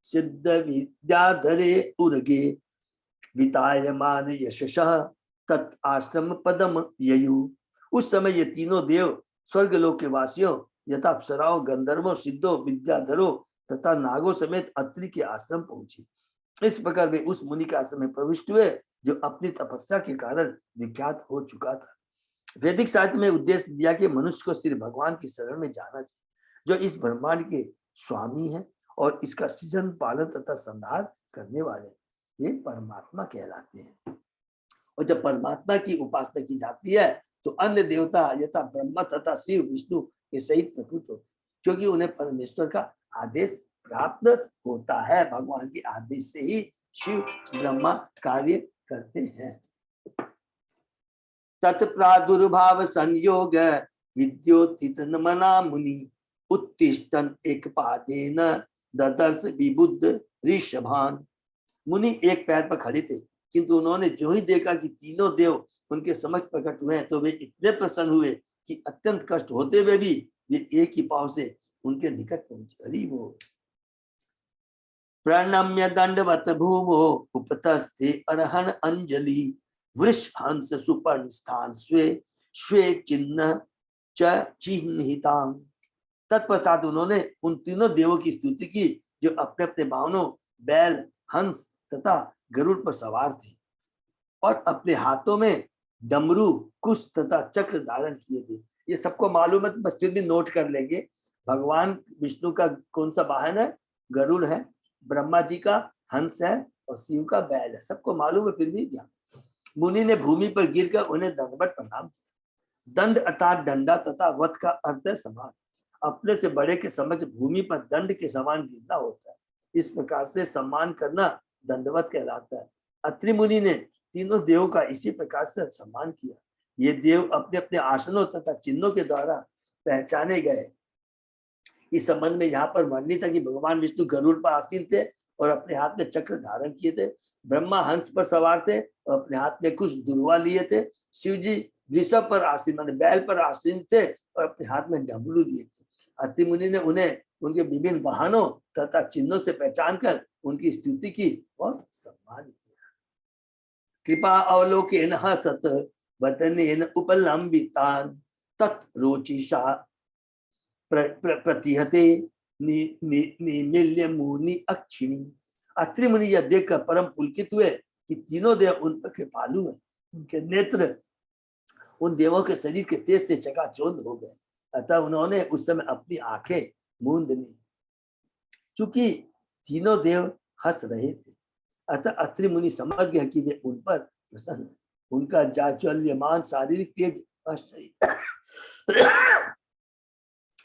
सिद्ध विद्याधरे उर्गे वितायमान यशसः तत् आश्रम पदम ययु। उस समय ये तीनों देव स्वर्ग लोक के वासियों यथा अप्सराओं, गंधर्वों, सिद्धों, विद्याधरों तथा नागों समेत अत्रि के आश्रम पहुंचे। इस प्रकार वे उस मुनि के आश्रम में प्रविष्ट हुए जो अपनी तपस्या के कारण विख्यात हो चुका था। वैदिक साहित्य में उद्देश्य दिया कि मनुष्य को श्री भगवान की शरण में जाना चाहिए, जो इस ब्रह्मांड के स्वामी है और इसका सृजन, पालन तथा संहार करने वाले, ये परमात्मा कहलाते हैं। और जब परमात्मा की उपासना की जाती है तो अन्य देवता यथा ब्रह्मा तथा शिव, विष्णु के सहित प्रकट होते, क्योंकि उन्हें परमेश्वर का आदेश प्राप्त होता है। भगवान के आदेश से ही शिव ब्रह्मा कार्य करते हैं। तत्प्रादुर्भाव संयोग विद्योतित मना मुनि उत्तिष्ठन एक पादेन ददर्श विबुद्ध ऋषभान। मुनि एक पैर पर खड़े थे, किंतु उन्होंने जो ही देखा कि तीनों देव उनके समक्ष प्रकट हुए हैं तो वे इतने प्रसन्न हुए कि अत्यंत कष्ट होते हुए भी वे एक ही पांव से उनके निकट पहुंचे। हरि बोल। प्रणम्य दंडवत भूमो उपतस्थे अरहन अंजलि वृष हंस सुपर्ण स्थान स्वे स्वे चिन्ह च चिन्हितां। तत्पश्चात उन्होंने उन तीनों देवों की स्तुति की जो अपने अपने वाहनों बैल, हंस तथा गरुड़ पर सवार थे और अपने हाथों में डमरू, कुश तथा चक्र धारण किए थे। ये सबको मालूम है, तो बस फिर भी नोट कर लेंगे। भगवान विष्णु का कौन सा वाहन है? गरुड़ है, ब्रह्मा जी का हंस है और शिव का बैल है। सबको मालूम है, फिर भी ध्यान। मुनि ने भूमि पर गिरकर उन्हें दंडवत प्रणाम किया। दंड अर्थात डंडा तथा वत का अर्थ है समान। अपने से बड़े के समक्ष भूमि पर दंड के समान गिरना होता है। इस प्रकार से सम्मान करना दंडवत कहलाता है। अत्रि मुनि ने तीनों देवों का इसी प्रकार से सम्मान किया। ये देव अपने अपने आसनों तथा चिन्हों के द्वारा पहचाने गए। इस संबंध में यहाँ पर वर्णित है कि भगवान विष्णु गरुड़ पर आसीन थे और अपने हाथ में चक्र धारण किए थे। ब्रह्मा हंस पर सवार थे और अपने हाथ में कुछ दुर्वा लिए थे। शिव जी वृषभ पर आसीन माने बैल पर आसीन थे और अपने हाथ में डमरू लिए थे। अत्रि मुनि ने उन्हें उनके विभिन्न वाहनों तथा चिन्हों से पहचान कर उनकी स्तुति की और सम्मान किया। कृपा अवलोकेन हसत वदनेन उपलंबितान तत् रोचिषा प्रतिहते निमिल्य मुनि अक्षिणी। अत्रि मुनि यह देखकर परम पुलकित हुए कि तीनों देव उन पर कृपालु हैं। उनके नेत्र उन देवों के शरीर के तेज से चकाचौंध हो गए। अतः उन्होंने उस समय अपनी आंखें मूंद ली। चूंकि तीनों देव हंस रहे थे, अतः अत्रि मुनि समझ गए कि वे उन पर प्रसन्न हैं। उनका जाज्वल्यमान शारीरिक तेज आश्चर्य।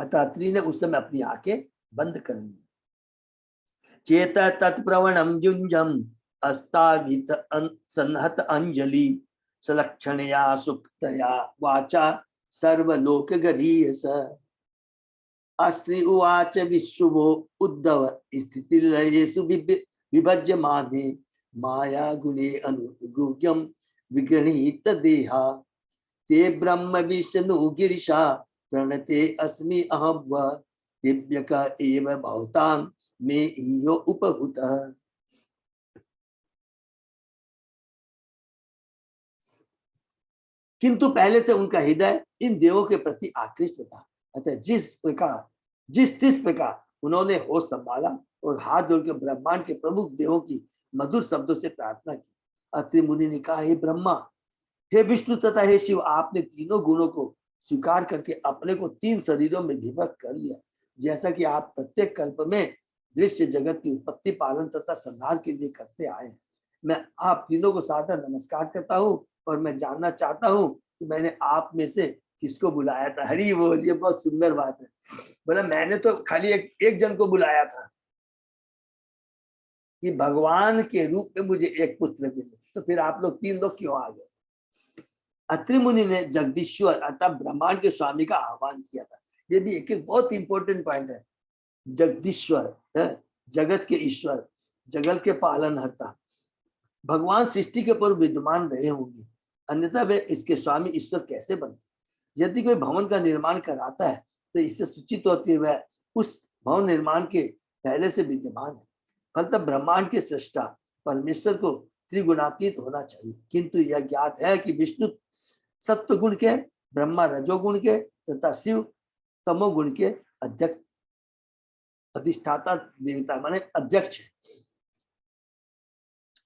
अतः अत्रि ने उस समय अपनी आंखें बंद कर ली। चेत तत्प्रवणम जुंजम अस्तावित संहत अंजलि सलक्षणया सुक्तया वाचा सर्वलोक गरीयस। अश्री उवाच विश्वो उद्धव स्थितिलयेषु विभज्यमाने माया गुणे अनुगुह्यम विगृहीत देहा ते ब्रह्म विष्णु गिरिशा प्रणते अस्मि अहं व दिव्यक एव भवतां मे यो उपहुतः। किंतु पहले से उनका हृदय इन देवों के प्रति आकृष्ट था। अतः जिस प्रकार उन्होंने होश संभाला और हाथ जोड़कर ब्रह्मांड के प्रमुख देवों की मधुर शब्दों से प्रार्थना की। अत्रि मुनि ने कहा, हे ब्रह्मा, हे विष्णु तथा हे शिव, आपने तीनों गुणों को स्वीकार करके अपने को 3 शरीरों में विभक्त कर लिया। जैसा कि आप प्रत्येक कल्प में दृश्य जगत की उत्पत्ति, पालन तथा संहार के लिए करते आए हैं। मैं आप तीनों को सादर नमस्कार करता हूँ और मैं जानना चाहता हूँ कि मैंने आप में से किसको बुलाया था। हरि बोल, ये बहुत सुंदर बात है। बोला मैंने तो खाली एक जन को बुलाया था कि भगवान के रूप में मुझे एक पुत्र मिले, तो फिर आप लोग 3 लोग क्यों आ गए? अत्रि मुनि ने जगदीश्वर अर्थात ब्रह्मांड के स्वामी का आह्वान किया था। ये भी एक बहुत इंपॉर्टेंट पॉइंट है। जगदीश्वर है, जगत के ईश्वर, जगत के पालनहर्ता। भगवान सृष्टि के पूर्व विद्यमान रहे होंगे, अन्यथा वे इसके स्वामी ईश्वर कैसे बनते? यदि कोई भवन का निर्माण कराता है तो इससे सूचित होती है वह उस भवन निर्माण के पहले से विद्यमान है। फलतः ब्रह्मांड के सृष्टा परमेश्वर को त्रिगुणातीत होना चाहिए। किंतु यह ज्ञात है कि विष्णु सत्व गुण के, ब्रह्मा रजोगुण के तथा शिव तमोगुण के अध्यक्ष अधिष्ठाता देवता माने अध्यक्ष है।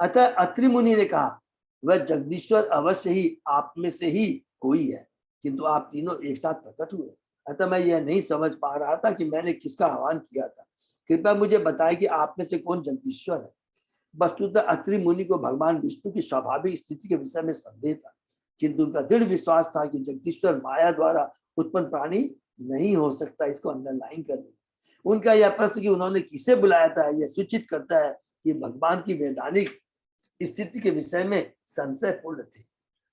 अतः अत्रि मुनि ने कहा, वह जगदीश्वर अवश्य ही आप में से ही कोई है, किंतु आप तीनों एक साथ प्रकट हुए। अतः मैं यह नहीं समझ पा रहा था कि मैंने किसका आह्वान किया था। कृपया मुझे बताएं कि आप में से कौन जगदीश्वर है। वस्तुतः अत्रि मुनि को भगवान विष्णु की स्वाभाविक स्थिति के विषय में संदेह था, किंतु उनका दृढ़ विश्वास था कि जगदीश्वर माया द्वारा उत्पन्न प्राणी नहीं हो सकता। इसको अंडरलाइन कर ली। उनका यह प्रश्न कि उन्होंने किसे बुलाया था, यह सूचित करता है कि भगवान की वैधानिक स्थिति के विषय में संशय पूर्ण थे।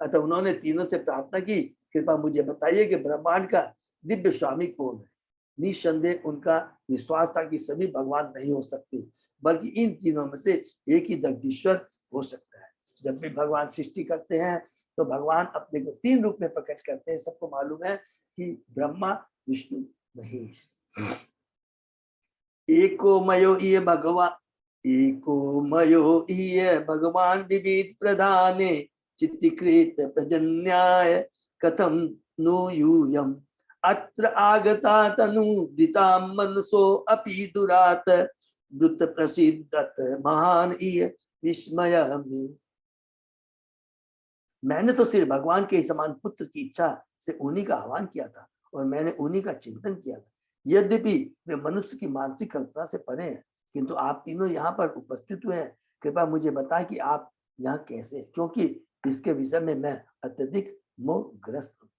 अतः उन्होंने तीनों से प्रार्थना की, कृपा मुझे बताइए कि ब्रह्मांड का दिव्य स्वामी कौन है। निसंदेह उनका विश्वास था कि सभी भगवान नहीं हो सकते, बल्कि इन तीनों में से एक ही जगदीश्वर हो सकता है। जब भी भगवान सृष्टि करते हैं तो भगवान अपने को 3 रूप में प्रकट करते हैं। सबको मालूम है कि ब्रह्मा, विष्णु, महेश। एको मयो ये भगवान विविध प्रधाने चित्तीकृत प्रजन्याय कथम नु यूयम अत्र आगता तनु दिता मनसो अपि दुरात द्रुत प्रसिद्धत महान ईय विस्मय में। मैंने तो सिर्फ भगवान के समान पुत्र की इच्छा से उन्हीं का आह्वान किया था और मैंने उन्हीं का चिंतन किया था। यद्यपि वे मनुष्य की मानसिक कल्पना से परे हैं, किंतु आप तीनों यहाँ पर उपस्थित हुए हैं। कृपया मुझे बताएं कि आप यहाँ कैसे, क्योंकि इसके विषय में मैं अत्यधिक मोहग्रस्त हूँ।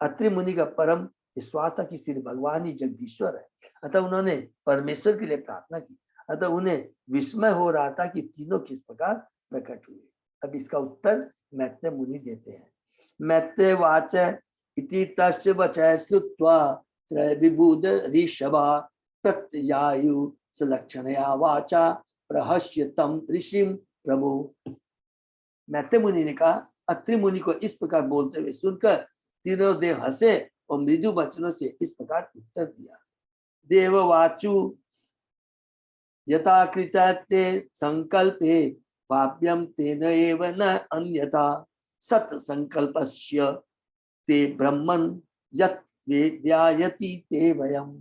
अत्रि मुनि का परम विश्वास था कि श्री भगवान ही जगदीश्वर है, अतः उन्होंने परमेश्वर के लिए प्रार्थना की। अतः उन्हें विस्मय हो रहा था कि तीनों किस प्रकार प्रकट हुए। अब इसका उत्तर मैत्रेय मुनि देते हैं। मैत्रेय वाच इति तस्य वचः श्रुत्वा त्रय विबुध ऋषभा प्रत्यायु सलक्षणया वाचा प्रहस्य तम ऋषिम प्रभु। मैत्रेय मुनि ने कहा, अत्रि मुनि को इस प्रकार बोलते हुए सुनकर तीनों देव हंसे और मृदु वचनों से इस प्रकार उत्तर दिया। देववाचु यथा कृते संकल्पे पाप्यम तेन एव न अन्यथा सत संकल्पस्य ते ब्रह्मन् यत् वेद्यायति ते वयम्।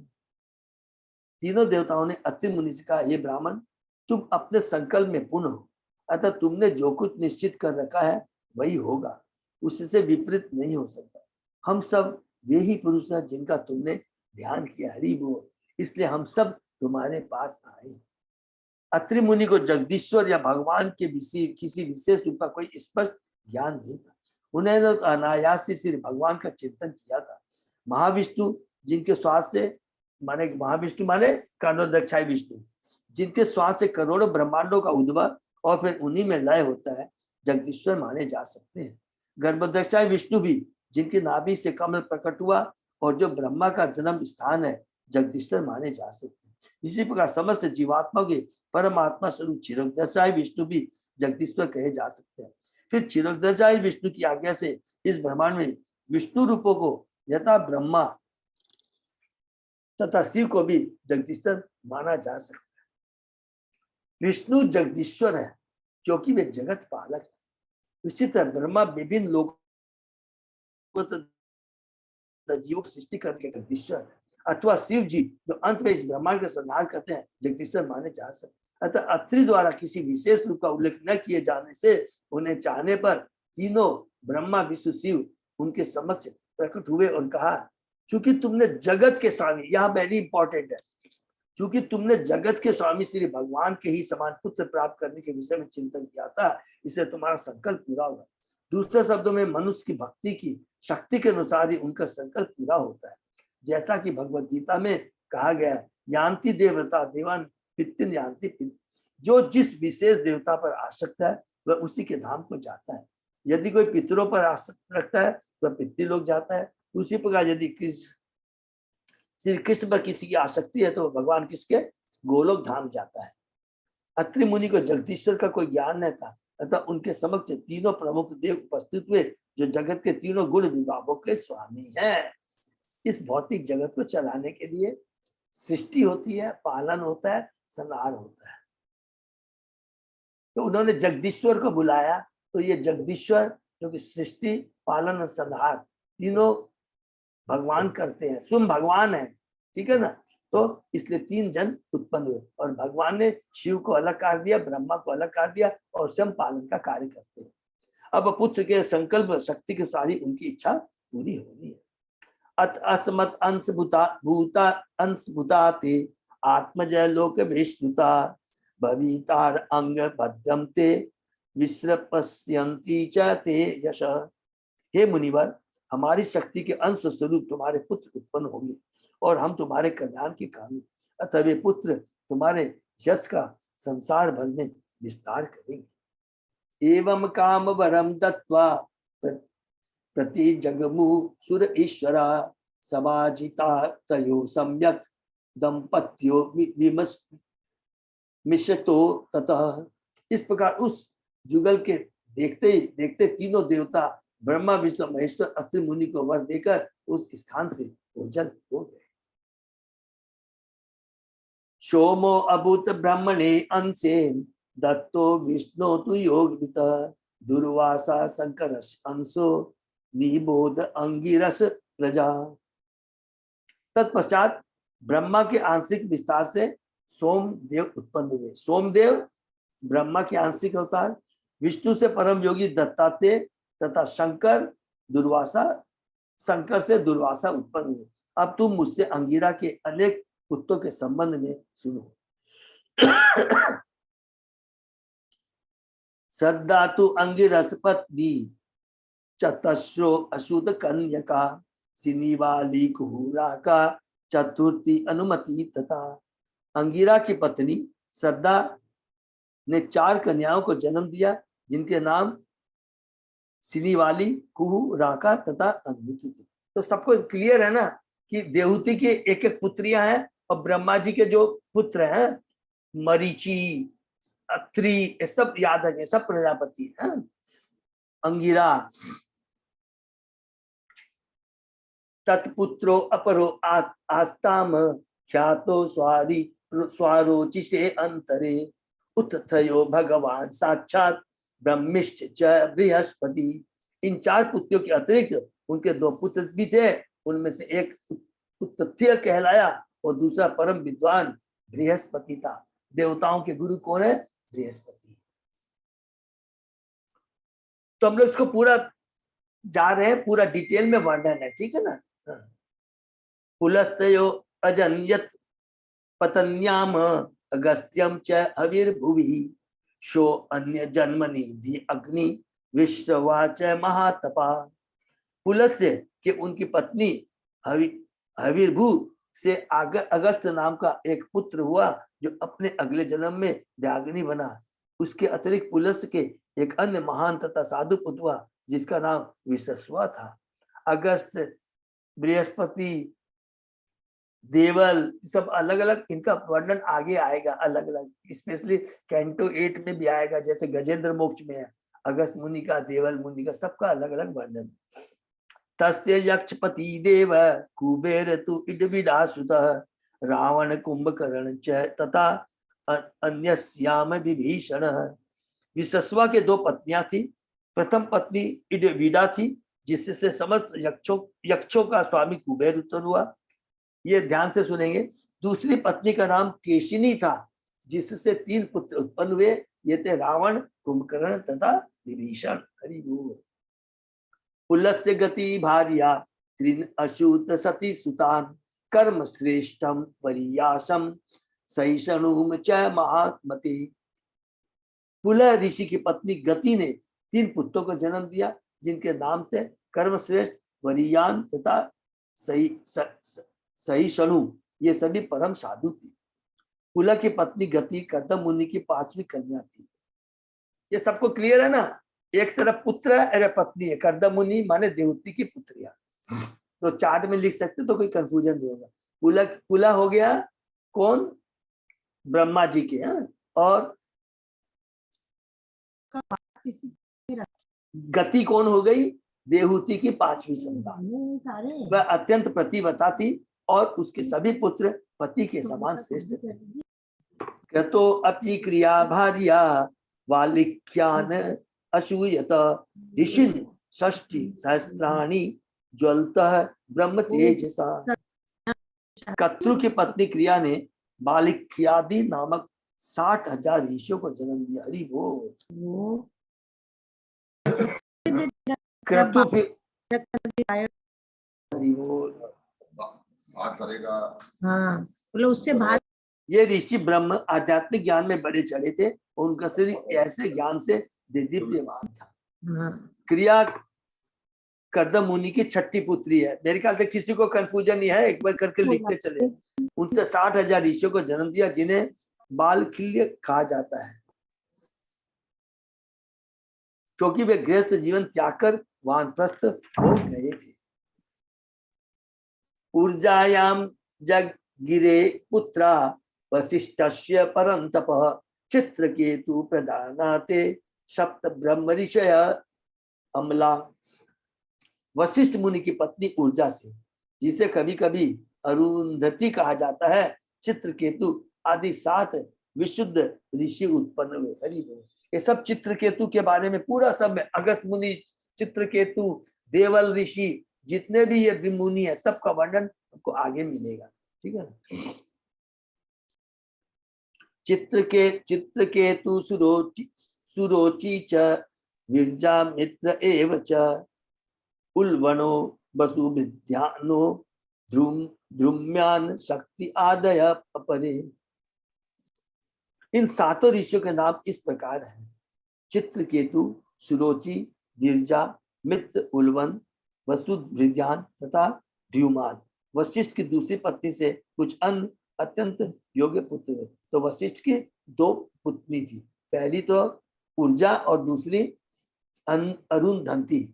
तीनों देवताओं ने अत्रि मुनि से कहा, हे ब्राह्मण, तुम अपने संकल्प में पूर्ण हो, अतः तुमने जो कुछ निश्चित कर रखा है वही होगा, उससे विपरीत नहीं हो सकता। हम सब वे ही पुरुष हैं जिनका तुमने ध्यान किया, हरि बोल, इसलिए हम सब तुम्हारे पास आए। अत्रि मुनि को जगदीश्वर या भगवान के किसी विशेष रूप का कोई स्पष्ट ज्ञान नहीं था। उन्होंने अनायास से सिर्फ भगवान का चिंतन किया था। महाविष्णु जिनके श्वास से महाविष्णु माने कांडोदक्षाई विष्णु, जिनके श्वास से करोड़ों ब्रह्मांडों का उद्भव और फिर उन्हीं में लय होता है, जगदीश्वर माने जा सकते हैं। गर्भोदक्षाई विष्णु भी जिनकी नाभि से कमल प्रकट हुआ और जो ब्रह्मा का जन्म स्थान है, जगदीश्वर माने जा सकते हैं। इसी प्रकार समस्त जीवात्मा के परमात्मा स्वरूप क्षीरोदक्षाई विष्णु भी जगदीश्वर कहे जा सकते हैं। फिर क्षीरोदक्षाई विष्णु की आज्ञा से इस ब्रह्मांड में विष्णु रूपों को यथा ब्रह्मा तथा शिव को भी जगदीश्वर माना जा सकता है। विष्णु जगदीश्वर है क्योंकि वे जगत पालक है। इसी तरह ब्रह्मा विभिन्न लोगों जीवों की सृष्टि करके जगदीश्वर है, अथवा शिव जी जो अंत में इस ब्रह्मांड का संहार करते हैं, जगदीश्वर माने जा सकते हैं। अतः अत्रि द्वारा किसी विशेष रूप का उल्लेख न किए जाने से उन्हें चाहने पर तीनों ब्रह्मा विष्णु शिव उनके समक्ष प्रकट हुए और कहा, चूंकि तुमने जगत के स्वामी, यह वेरी इंपॉर्टेंट है, चूंकि तुमने जगत के स्वामी श्री भगवान के ही समान पुत्र प्राप्त करने के विषय में चिंतन किया था, इससे तुम्हारा संकल्प पूरा हुआ। दूसरे शब्दों में मनुष्य की भक्ति की शक्ति के अनुसार ही उनका संकल्प पूरा होता है। जैसा कि भगवत गीता में कहा गया है, यान्ति देवता देवान पितृन यान्ति पितृ। जो जिस विशेष देवता पर आसक्त है वह उसी के धाम को जाता है। यदि कोई पितरों पर आसक्त रखता है वह पितृलोक जाता है। उसी प्रकार यदि श्री कृष्ण पर किसी की आसक्ति है तो भगवान किसके गोलोक धाम जाता है। अत्रि मुनि को जगदीश्वर का कोई ज्ञान न था, अतः उनके समक्ष तीनों प्रमुख देव उपस्थित हुए जो जगत के तीनों गुण विभागों के स्वामी हैं। इस भौतिक जगत को चलाने के लिए सृष्टि होती है, पालन होता है, संहार होता है। तो उन्होंने जगदीश्वर को बुलाया, तो ये जगदीश्वर जो कि सृष्टि पालन और संहार तीनों भगवान करते हैं, स्वयं भगवान है, ठीक है ना। तो इसलिए तीन जन उत्पन्न हुए और भगवान ने शिव को अलग कर दिया, ब्रह्मा को अलग कर दिया और स्वयं पालन का कार्य करते हैं। अब पुत्र के संकल्प शक्ति के सारी उनकी इच्छा पूरी होनी है। अत अस्मत् अंश भूता अंश भूताते आत्मजय लोक विश्रुता भवितार अंग भद्रम ते विश्रपस्यन्ति च ते यश। हे मुनिवर, हमारी शक्ति के अंश स्वरूप तुम्हारे पुत्र उत्पन्न होंगे और हम तुम्हारे कल्याण की कामी, अतः वे पुत्र तुम्हारे यश का संसार भर में विस्तार करेंगे। एवं काम वरम दत्वा प्रति जगमु सुर ईश्वरा समाजिता तयो सम्यक दंपत्यो मिश्रतो ततः। इस प्रकार उस जुगल के देखते ही देखते तीनों देवता ब्रह्मा विष्णु महेश्वर अत्रि मुनि को वर देकर उस स्थान से ओझल हो गए। सोमो अभूत ब्रह्मणे अंशे दत्तो विष्णु तु योगित दुर्वासा शंकर अंशो निबोध अंगिरस प्रजा। तत्पश्चात ब्रह्मा के आंशिक विस्तार से सोमदेव उत्पन्न हुए। सोमदेव ब्रह्मा के आंशिक अवतार, विष्णु से परम योगी दत्तात्रेय तथा शंकर से दुर्वासा उत्पन्न हुए। अब तुम मुझसे अंगिरा के अनेक पुत्रों के संबंध में सुनो। सद्धातु अंगिरसपत्नी चतस्रो अशुद्ध कन्यका सिनीवाली कुहुरा का चतुर्थी अनुमति तथा। अंगिरा की पत्नी श्रद्धा ने 4 कन्याओं को जन्म दिया जिनके नाम सिनीवाली, कुहू, राका तथा अनुमति थी। तो सबको क्लियर है ना कि देवहूति की एक एक पुत्रियां हैं और ब्रह्मा जी के जो पुत्र हैं मरीचि, अत्रि, ये सब याद है, सब प्रजापति हैं। अंगिरा तत्पुत्रो अपरो आस्ताम ख्यातो स्वारोचिषे अंतरे उत्थयो भगवान साक्षात ब्रह्मिष्ठ च बृहस्पति। इन 4 पुत्रों के अतिरिक्त उनके 2 पुत्र भी थे, उनमें से एक उत्थ्य कहलाया और दूसरा परम विद्वान बृहस्पति था। देवताओं के गुरु कौन है? बृहस्पति। तो हम लोग इसको पूरा जा रहे हैं, पूरा डिटेल में वर्णन है, ठीक है ना। पुलस्तयो अजन्यत पतन्याम अगस्त्यम च अविर्भुवि शो अन्य जन्मनि धी अग्नि विश्रवा च महातपा। पुलस्य के उनकी पत्नी हविर्भु से अगस्त नाम का एक पुत्र हुआ जो अपने अगले जन्म में दयाग्नि बना। उसके अतिरिक्त पुलस्य के एक अन्य महान तथा साधु पुत्र हुआ जिसका नाम विश्रवा था। अगस्त, बृहस्पति, देवल, सब अलग अलग, इनका वर्णन आगे आएगा अलग अलग, स्पेशली कैंटो 8 में भी आएगा, जैसे गजेंद्र मोक्ष में है अगस्त मुनि का, देवल मुनि का, सबका अलग अलग वर्णन। तस्य यक्षपति देव कुबेर तु इडविडासुतः रावण कुंभकर्ण च तथा अन्यस्याम विभीषण। विश्रवा के 2 पत्नियां थी। प्रथम पत्नी इडविडा थी जिससे समस्त यक्षों का स्वामी कुबेर उत्पन्न हुआ, ये ध्यान से सुनेंगे। दूसरी पत्नी का नाम केशिनी था जिससे 3 पुत्र उत्पन्न हुए, ये थे रावण, कुंभकर्ण तथा विभीषण। हरि बोल। पुलस्य गति भार्या त्रिन अशूत सती सुतान कर्म श्रेष्ठम वरीयासम सहिष्णुम च महात्मति। पुलह ऋषि की पत्नी गति ने 3 पुत्रों को जन्म दिया जिनके नाम थे कर्मश्रेष्ठ, वरीयान तथा सहिष्णु। ये सभी परम साधु थी। पुलह की पत्नी गति कर्दम मुनि की 5वीं कन्या थी। ये सबको क्लियर है ना। एक तरफ पुत्र है और पत्नी है। कर्दम मुनि माने देवहूति की पुत्रियां। तो चार्ट में लिख सकते तो कोई कंफ्यूजन नहीं होगा। पुलह हो गया कौन? ब्रह्मा जी के हैं। और गति कौन हो गई? देवहूति की 5वीं संतान। वह अत्यंत प्रतिव्रता थी और उसके सभी पुत्र पति के समान श्रेष्ठ थे। कृतो अपि क्रिया भार्या वालिख्यान असूयत ऋषिन् 60 सहस्राणि ज्वलतः ब्रह्म तेजसा। कत्रु की पत्नी क्रिया ने बालिख्यादि नामक 60,000 ऋषियों को जन्म दिया। हरि बोल। क्रतु फिर हरि बोल बात करेगा। हाँ, बोलो उससे बात। ये ऋषि ब्रह्म आध्यात्मिक ज्ञान में बड़े चढ़े थे। उनका शरीर ऐसे ज्ञान से दीप्यमान था। हाँ। क्रिया कर्दम मुनि की 6ठी पुत्री है। मेरे ख्याल से किसी को कंफ्यूजन नहीं है, एक बार करके लिखते चले। उनसे 60,000 ऋषियों को जन्म दिया जिन्हें बालखिल्य कहा जाता है, क्योंकि वे गृहस्थ जीवन त्याग कर वानप्रस्थ हो गए थे। ऊर्जायाम जगिरे पुत्रा वसिष्ठस्य परंतपः चित्रकेतु प्रधानाते सप्त ब्रह्म ऋषय अमला। वशिष्ठ मुनि की पत्नी ऊर्जा से, जिसे कभी कभी अरुंधति कहा जाता है, चित्रकेतु आदि 7 विशुद्ध ऋषि उत्पन्न हुए। हरि बोल। ये सब चित्रकेतु के बारे में पूरा सब में, अगस्त मुनि, चित्रकेतु, देवल ऋषि, जितने भी ये मुनि है सबका वर्णन आपको आगे मिलेगा। ठीक है। चित्रकेतु सुरोचि च विरजा मित्र एव च उल्वनो वसुविद्यानो ध्रुम्यान शक्ति आदय अपरे। इन सातों ऋषियों के नाम इस प्रकार हैं: चित्रकेतु, सुरोचि, विरजा, मित्र, उल्वन, वसुविद्यान तथा ध्रुमान। वशिष्ठ की दूसरी पत्नी से कुछ अन्य अत्यंत योग्य पुत्र थे। तो वशिष्ठ की दो पुत्री थी, पहली तो ऊर्जा और दूसरी अरुंधति।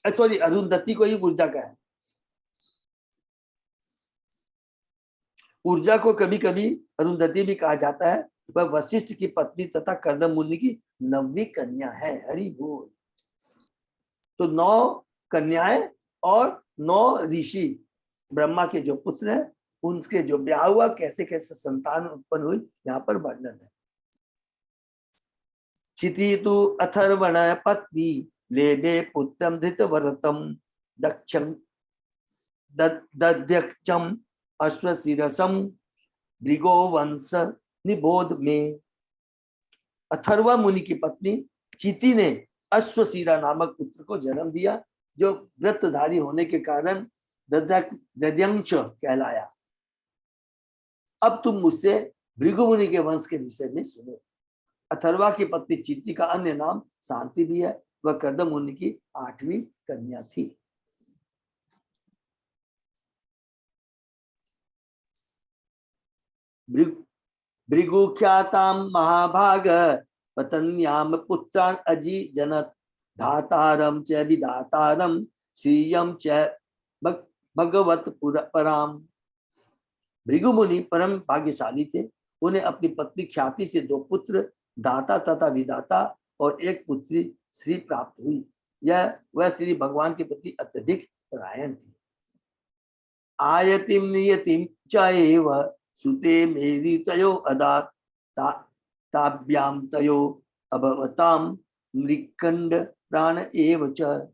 सॉरी, अरुंधति को ही ऊर्जा का है। ऊर्जा को कभी कभी अरुंधति भी कहा जाता है। वह वशिष्ठ की पत्नी तथा कर्दम मुनि की 9वीं कन्या है। हरि बोल। तो 9 कन्याएं और 9 ऋषि ब्रह्मा के जो पुत्र हैं, उनके जो ब्याह हुआ, कैसे कैसे संतान उत्पन्न हुई, यहाँ पर वर्णन है। क्षिति तु अथर्वण पत्नी लेबे पुत्रम धृतव्रतम दक्षम दध्यक्षम अश्वशिरसम भृगो वंश निबोध में। अथर्वा मुनि की पत्नी चीति ने अश्वशिरा नामक पुत्र को जन्म दिया, जो व्रतधारी होने के कारण दध्यंश कहलाया। अब तुम मुझसे भृगु मुनि के वंश के विषय में सुनो। अथर्वा की पत्नी चीति का अन्य नाम शांति भी है। वह कर्दम मुनि की 8वीं कन्या थी। भृगुख्यातां महाभाग पत्न्याम पुत्रान् अजि जनत धातारं च विधातारं श्रियं च भगवत पराम। भृगु मुनि परम भाग्यशाली थे। उन्हें अपनी पत्नी ख्याति से 2 पुत्र दाता तथा विदाता और 1 पुत्री श्री प्राप्त हुई। वह श्री भगवान के प्रति अत्यधिक परायण थी। आयतिम नियतिम चैव सुते मेरी तयो अदा ताभ्याम तयो अभवताम मृकंड प्राण एव च।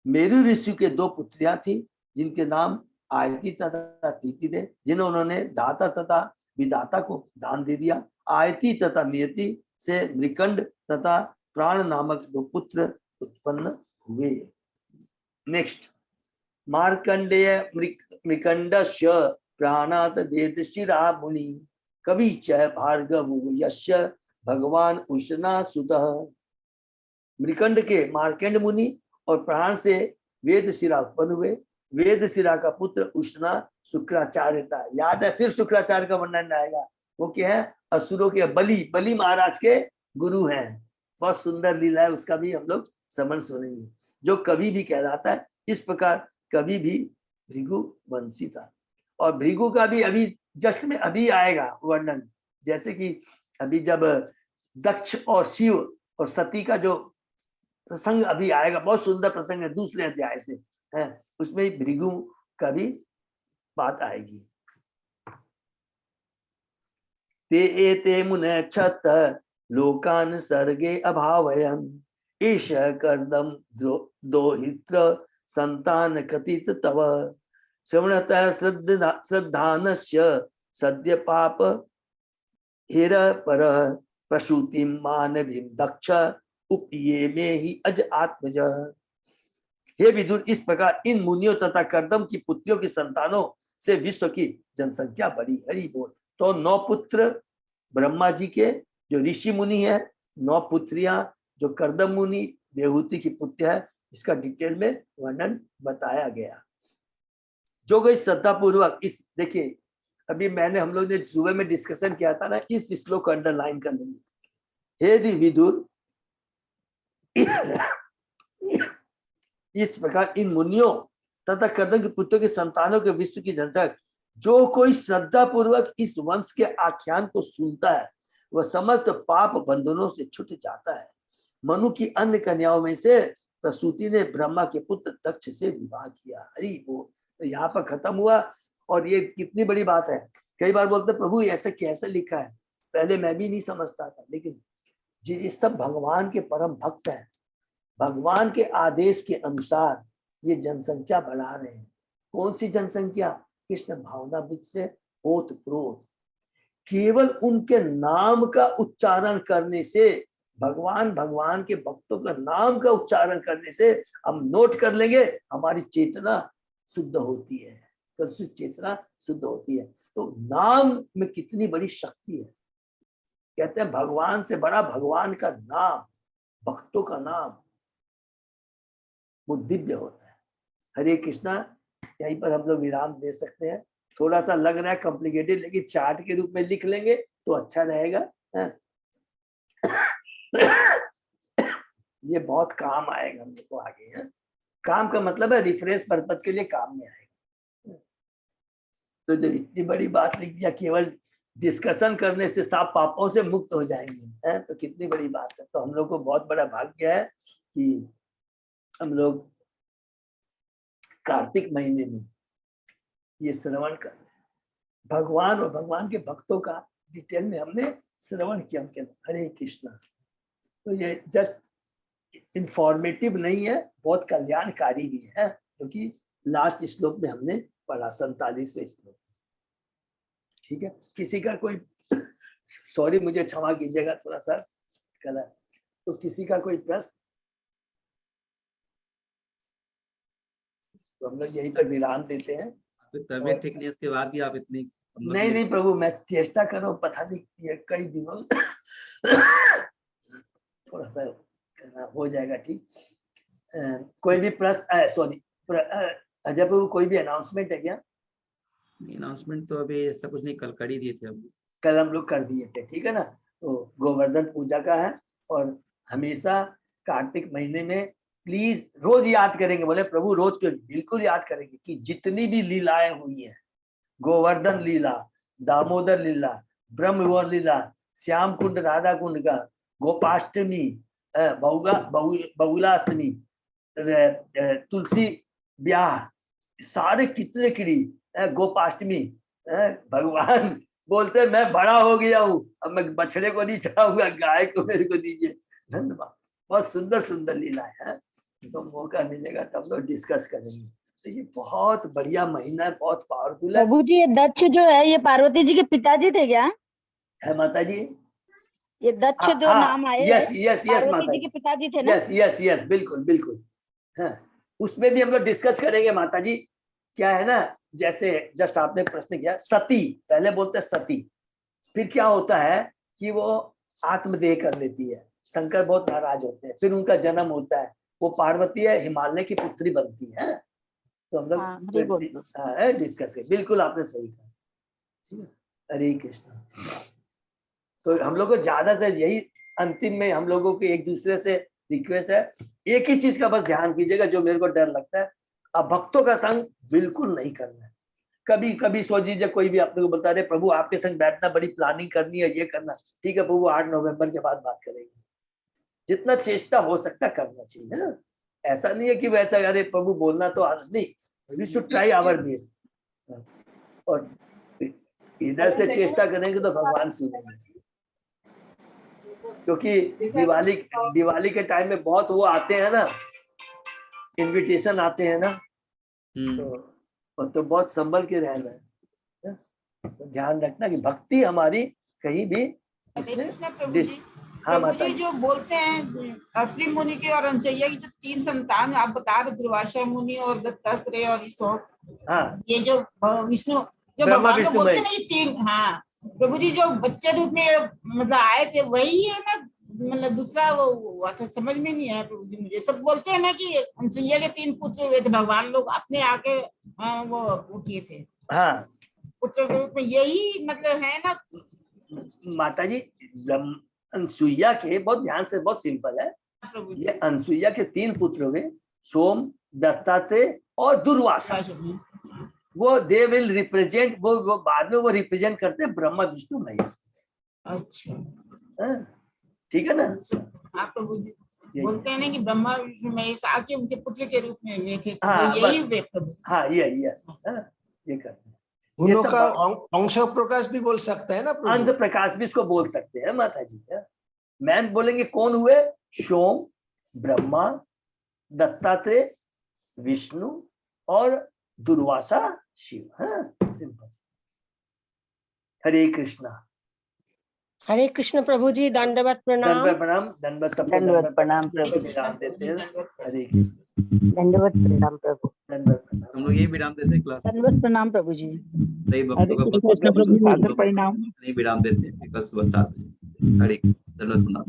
मेरु ऋषि के 2 पुत्रियां थी, जिनके नाम आयति तथा तीति थे, जिन्होंने दाता तथा विदाता को दान दे दिया। आयति तथा नियति से मृकंड तथा प्राण नामक 2 पुत्र उत्पन्न हुए। नेक्स्ट, मार्कंडेय मृकंडस्य प्राणात वेदशिरा मुनि कवि च भार्गव यस्य भगवान उष्णा सुतः। मृकंड के मार्कंड मुनि और प्राण से वेदशिरा उत्पन्न हुए। वेदशिरा का पुत्र उष्णा शुक्राचार्य था। याद है, फिर शुक्राचार्य का वर्णन आएगा। वो क्या है? असुरों के बलि महाराज के गुरु हैं। बहुत सुंदर लीला है, उसका भी हम लोग समझ सुनेंगे। जो कवि भी कहलाता है, इस प्रकार कवि भी भृगु वंशी था। और भृगु का भी अभी जस्ट में अभी आएगा वर्णन। जैसे कि अभी जब दक्ष और शिव और सती का जो प्रसंग अभी आएगा, बहुत सुंदर प्रसंग है, दूसरे अध्याय से है, उसमें भृगु का भी बात आएगी। ते एते मुने छत लोकान सर्गे अभावयन् ईश कर्दम दोहित्र संतान कथित तव श्रवणतः श्रद्धानस्य सद्य पाप हिर पर प्रसूति मानवीं दक्ष उपये में ही अज आत्मज। हे विदुर, इस प्रकार इन मुनियों तथा कर्दम की पुत्रियों की संतानों से विश्व की जनसंख्या बढ़ी। हरि बोल। तो 9 पुत्र ब्रह्मा जी के जो ऋषि मुनि है, 9 पुत्रियां जो कर्दम मुनि देवहूति की पुत्र है, इसका डिटेल में वर्णन बताया गया। जो गई श्रद्धा पूर्वक इस, देखिए अभी हम लोग ने सुबह में डिस्कशन किया था ना, इस श्लोक को अंडरलाइन कर लेंगे। हे विदुर, इस प्रकार इन मुनियों तथा कर्दम के पुत्रों के संतानों के विश्व की जनता, जो कोई श्रद्धा पूर्वक इस वंश के आख्यान को सुनता है, वह समस्त पाप बंधनों से छूट जाता है। मनु की अन्य कन्याओं में से प्रसूति ने ब्रह्मा के पुत्र दक्ष से विवाह किया। हरि बोल। तो यहाँ पर खत्म हुआ। और ये कितनी बड़ी बात है। कई बार बोलते प्रभु ऐसे कैसे लिखा है, पहले मैं भी नहीं समझता था, लेकिन ये सब भगवान के परम भक्त हैं। भगवान के आदेश के अनुसार ये जनसंख्या बढ़ा रहे हैं। कौन सी जनसंख्या? कृष्ण भावना बुद्ध से ओत प्रोत। केवल उनके नाम का उच्चारण करने से, भगवान भगवान के भक्तों का नाम का उच्चारण करने से हम नोट कर लेंगे, हमारी चेतना शुद्ध होती है, तो चेतना शुद्ध होती है। तो नाम में कितनी बड़ी शक्ति है। कहते हैं भगवान से बड़ा भगवान का नाम, भक्तों का नाम वो दिव्य होता है। हरे कृष्णा। यहीं पर हम लोग विराम दे सकते हैं। थोड़ा सा लग रहा है कॉम्प्लिकेटेड, लेकिन चार्ट के रूप में लिख लेंगे तो अच्छा रहेगा। ये बहुत काम आएगा हम लोग को आगे है। काम का मतलब है रेफरेंस पर्पज के लिए काम में आएगा। तो जब इतनी बड़ी बात लिख दिया, केवल डिस्कशन करने से सब पापों से मुक्त हो जाएंगे, है तो कितनी बड़ी बात है। तो हम लोग को बहुत बड़ा भाग्य है कि हम लोग कार्तिक महीने में ये श्रवण कर रहे हैं। भगवान और भगवान के भक्तों का डिटेल में हमने श्रवण किया उनके। हरे कृष्णा। तो ये जस्ट इंफॉर्मेटिव नहीं है, बहुत कल्याणकारी भी है, क्योंकि लास्ट श्लोक में हमने पढ़ा 47वें श्लोक। ठीक है, किसी का कोई सॉरी मुझे क्षमा कीजिएगा, थोड़ा सा गलत। तो किसी का कोई प्रश्न? तो हम लोग यहीं पर विराम देते हैं। तबीयत ठीक नहीं, इसके बाद भी आप इतनी नहीं नहीं प्रभु, मैं चेष्टा कर रहा हूँ, पता नहीं ये कई दिनों थोड़ा सा करना हो जाएगा। ठीक, कोई भी प्रश्न? सॉरी अजय प्रभु, कोई भी अनाउंसमेंट है क्या? अनाउंसमेंट तो अभी ऐसा कुछ नहीं, कल कर ही दिए थे अभी। कल हम लोग कर दिए थे, ठीक है ना। तो गोवर्धन पूजा का है, और हमेशा कार्तिक महीने में प्लीज रोज याद करेंगे। बोले प्रभु रोज क्यों? बिल्कुल याद करेंगे कि जितनी भी लीलाएं हुई हैं, गोवर्धन लीला, दामोदर लीला, ब्रह्मवर लीला, श्याम कुंड राधा कुंड का, गोपाष्टमी, बहुलाष्टमी, तुलसी ब्याह, सारे कितने किड़ी, गोपाष्टमी, भगवान बोलते हैं मैं बड़ा हो गया हूँ, अब मैं बछड़े को नहीं चढ़ाऊंगा, गाय को मेरे को दीजिए। धन्यवाद। बहुत सुंदर सुंदर लीला है। तो मौका मिलेगा तब लोग डिस्कस करेंगे। तो ये बहुत बढ़िया महीना है, बहुत पावरफुल है। प्रभु जी, ये दक्ष जो है ये पार्वती जी के पिताजी थे क्या? है माता जी? ये दक्ष जो नाम आए, यस यस यस पार्वती माता जी जी के पिताजी थे ना? यस यस यस, बिल्कुल बिल्कुल। हाँ, उसमें भी हम लोग डिस्कस करेंगे माता जी। क्या है ना, जैसे जस्ट आपने प्रश्न किया, सती पहले बोलते हैं सती, फिर क्या होता है कि वो आत्मदेह कर लेती है, शंकर बहुत नाराज होते हैं, फिर उनका जन्म होता है, वो पार्वती है, हिमालय की पुत्री बनती है। तो हम लोग डिस्कस करें। बिल्कुल आपने सही कहा। ठीक है, हरे कृष्ण। तो हम लोग को ज्यादा से यही अंतिम में हम लोगों की एक दूसरे से रिक्वेस्ट है, एक ही चीज का बस ध्यान कीजिएगा, जो मेरे को डर लगता है, अब भक्तों का संग बिल्कुल नहीं करना है। कभी कभी सोच लीजिए कोई भी अपने को बोलता है प्रभु आपके संग बैठना, बड़ी प्लानिंग करनी है, ये करना, ठीक है प्रभु 8 नवंबर के बाद बात करेंगे। जितना चेष्टा हो सकता करना चाहिए ना। ऐसा नहीं है कि वैसा अरे प्रभु बोलना तो नहीं, we should try our best, और इधर से चेष्टा करेंगे तो भगवान सुनेंगे। क्योंकि दिवाली के टाइम में बहुत वो आते हैं ना, इनविटेशन आते हैं ना, तो बहुत संभल के रहना है। तो ध्यान रखना कि भक्ति हमारी कहीं भी इसमें। हाँ माता जी, जो बोलते हैं अत्रि मुनि की और अनसुईया की जो 3 संतान आप बता रहे, दुर्वासा मुनि और दत्तात्रेय और ईश्वर, हाँ ये जो विष्णु जो भगवान को बोलते हैं ना, ये 3, हाँ प्रभु जी जो बच्चे रूप में मतलब आए थे वही है ना, मतलब दूसरा वो हुआ था, समझ में नहीं आया प्रभु जी मुझे। सब बोलते हैं ना कि अनसुईया के 3 पुत्र हुए थे, भगवान लोग अपने आके वो किए थे, हाँ पुत्र के रूप में, यही मतलब है ना माता जी। अनसुईया के बहुत ध्यान से, बहुत सिंपल है, ये अनसुईया के 3 पुत्र हुए, सोम, दत्तात्रेय और दुर्वासा। वो दे विल रिप्रेजेंट, वो बाद में वो रिप्रेजेंट करते हैं ब्रह्मा विष्णु महेश। अच्छा, ठीक है ना। आप प्रभु जी बोलते हैं ना कि ब्रह्मा विष्णु महेश आके उनके पुत्र के रूप में हुए थे, तो हाँ, यही हुए प्रभु। हाँ ये यस, ये करते हैं। उन का अंश प्रकाश भी बोल सकते हैं ना प्रभु? अंश प्रकाश भी इसको बोल सकते हैं माता जी। मैन बोलेंगे कौन हुए? सोम, ब्रह्मा, दत्तात्रेय, विष्णु और दुर्वासा शिव। हाँ सिंपल। हरे कृष्णा। हरे कृष्ण प्रभु जी, दंडवत प्रणाम। दंडवत प्रणाम। दंडवत सबको दंडवत प्रणाम प्रभु। विराम देते हैं। हरे कृष्ण। दंडवत प्रणाम प्रभु। दंडवत प्रणाम। हम लोग यही विराम देते हैं क्लास। दंडवत प्रणाम प्रभु जी। सही भक्तों का कृष्ण प्रभु जी, सादर प्रणाम। नहीं विराम देते हैं, कल सुबह 7 बजे। हरे कृष्ण, दंडवत प्रणाम।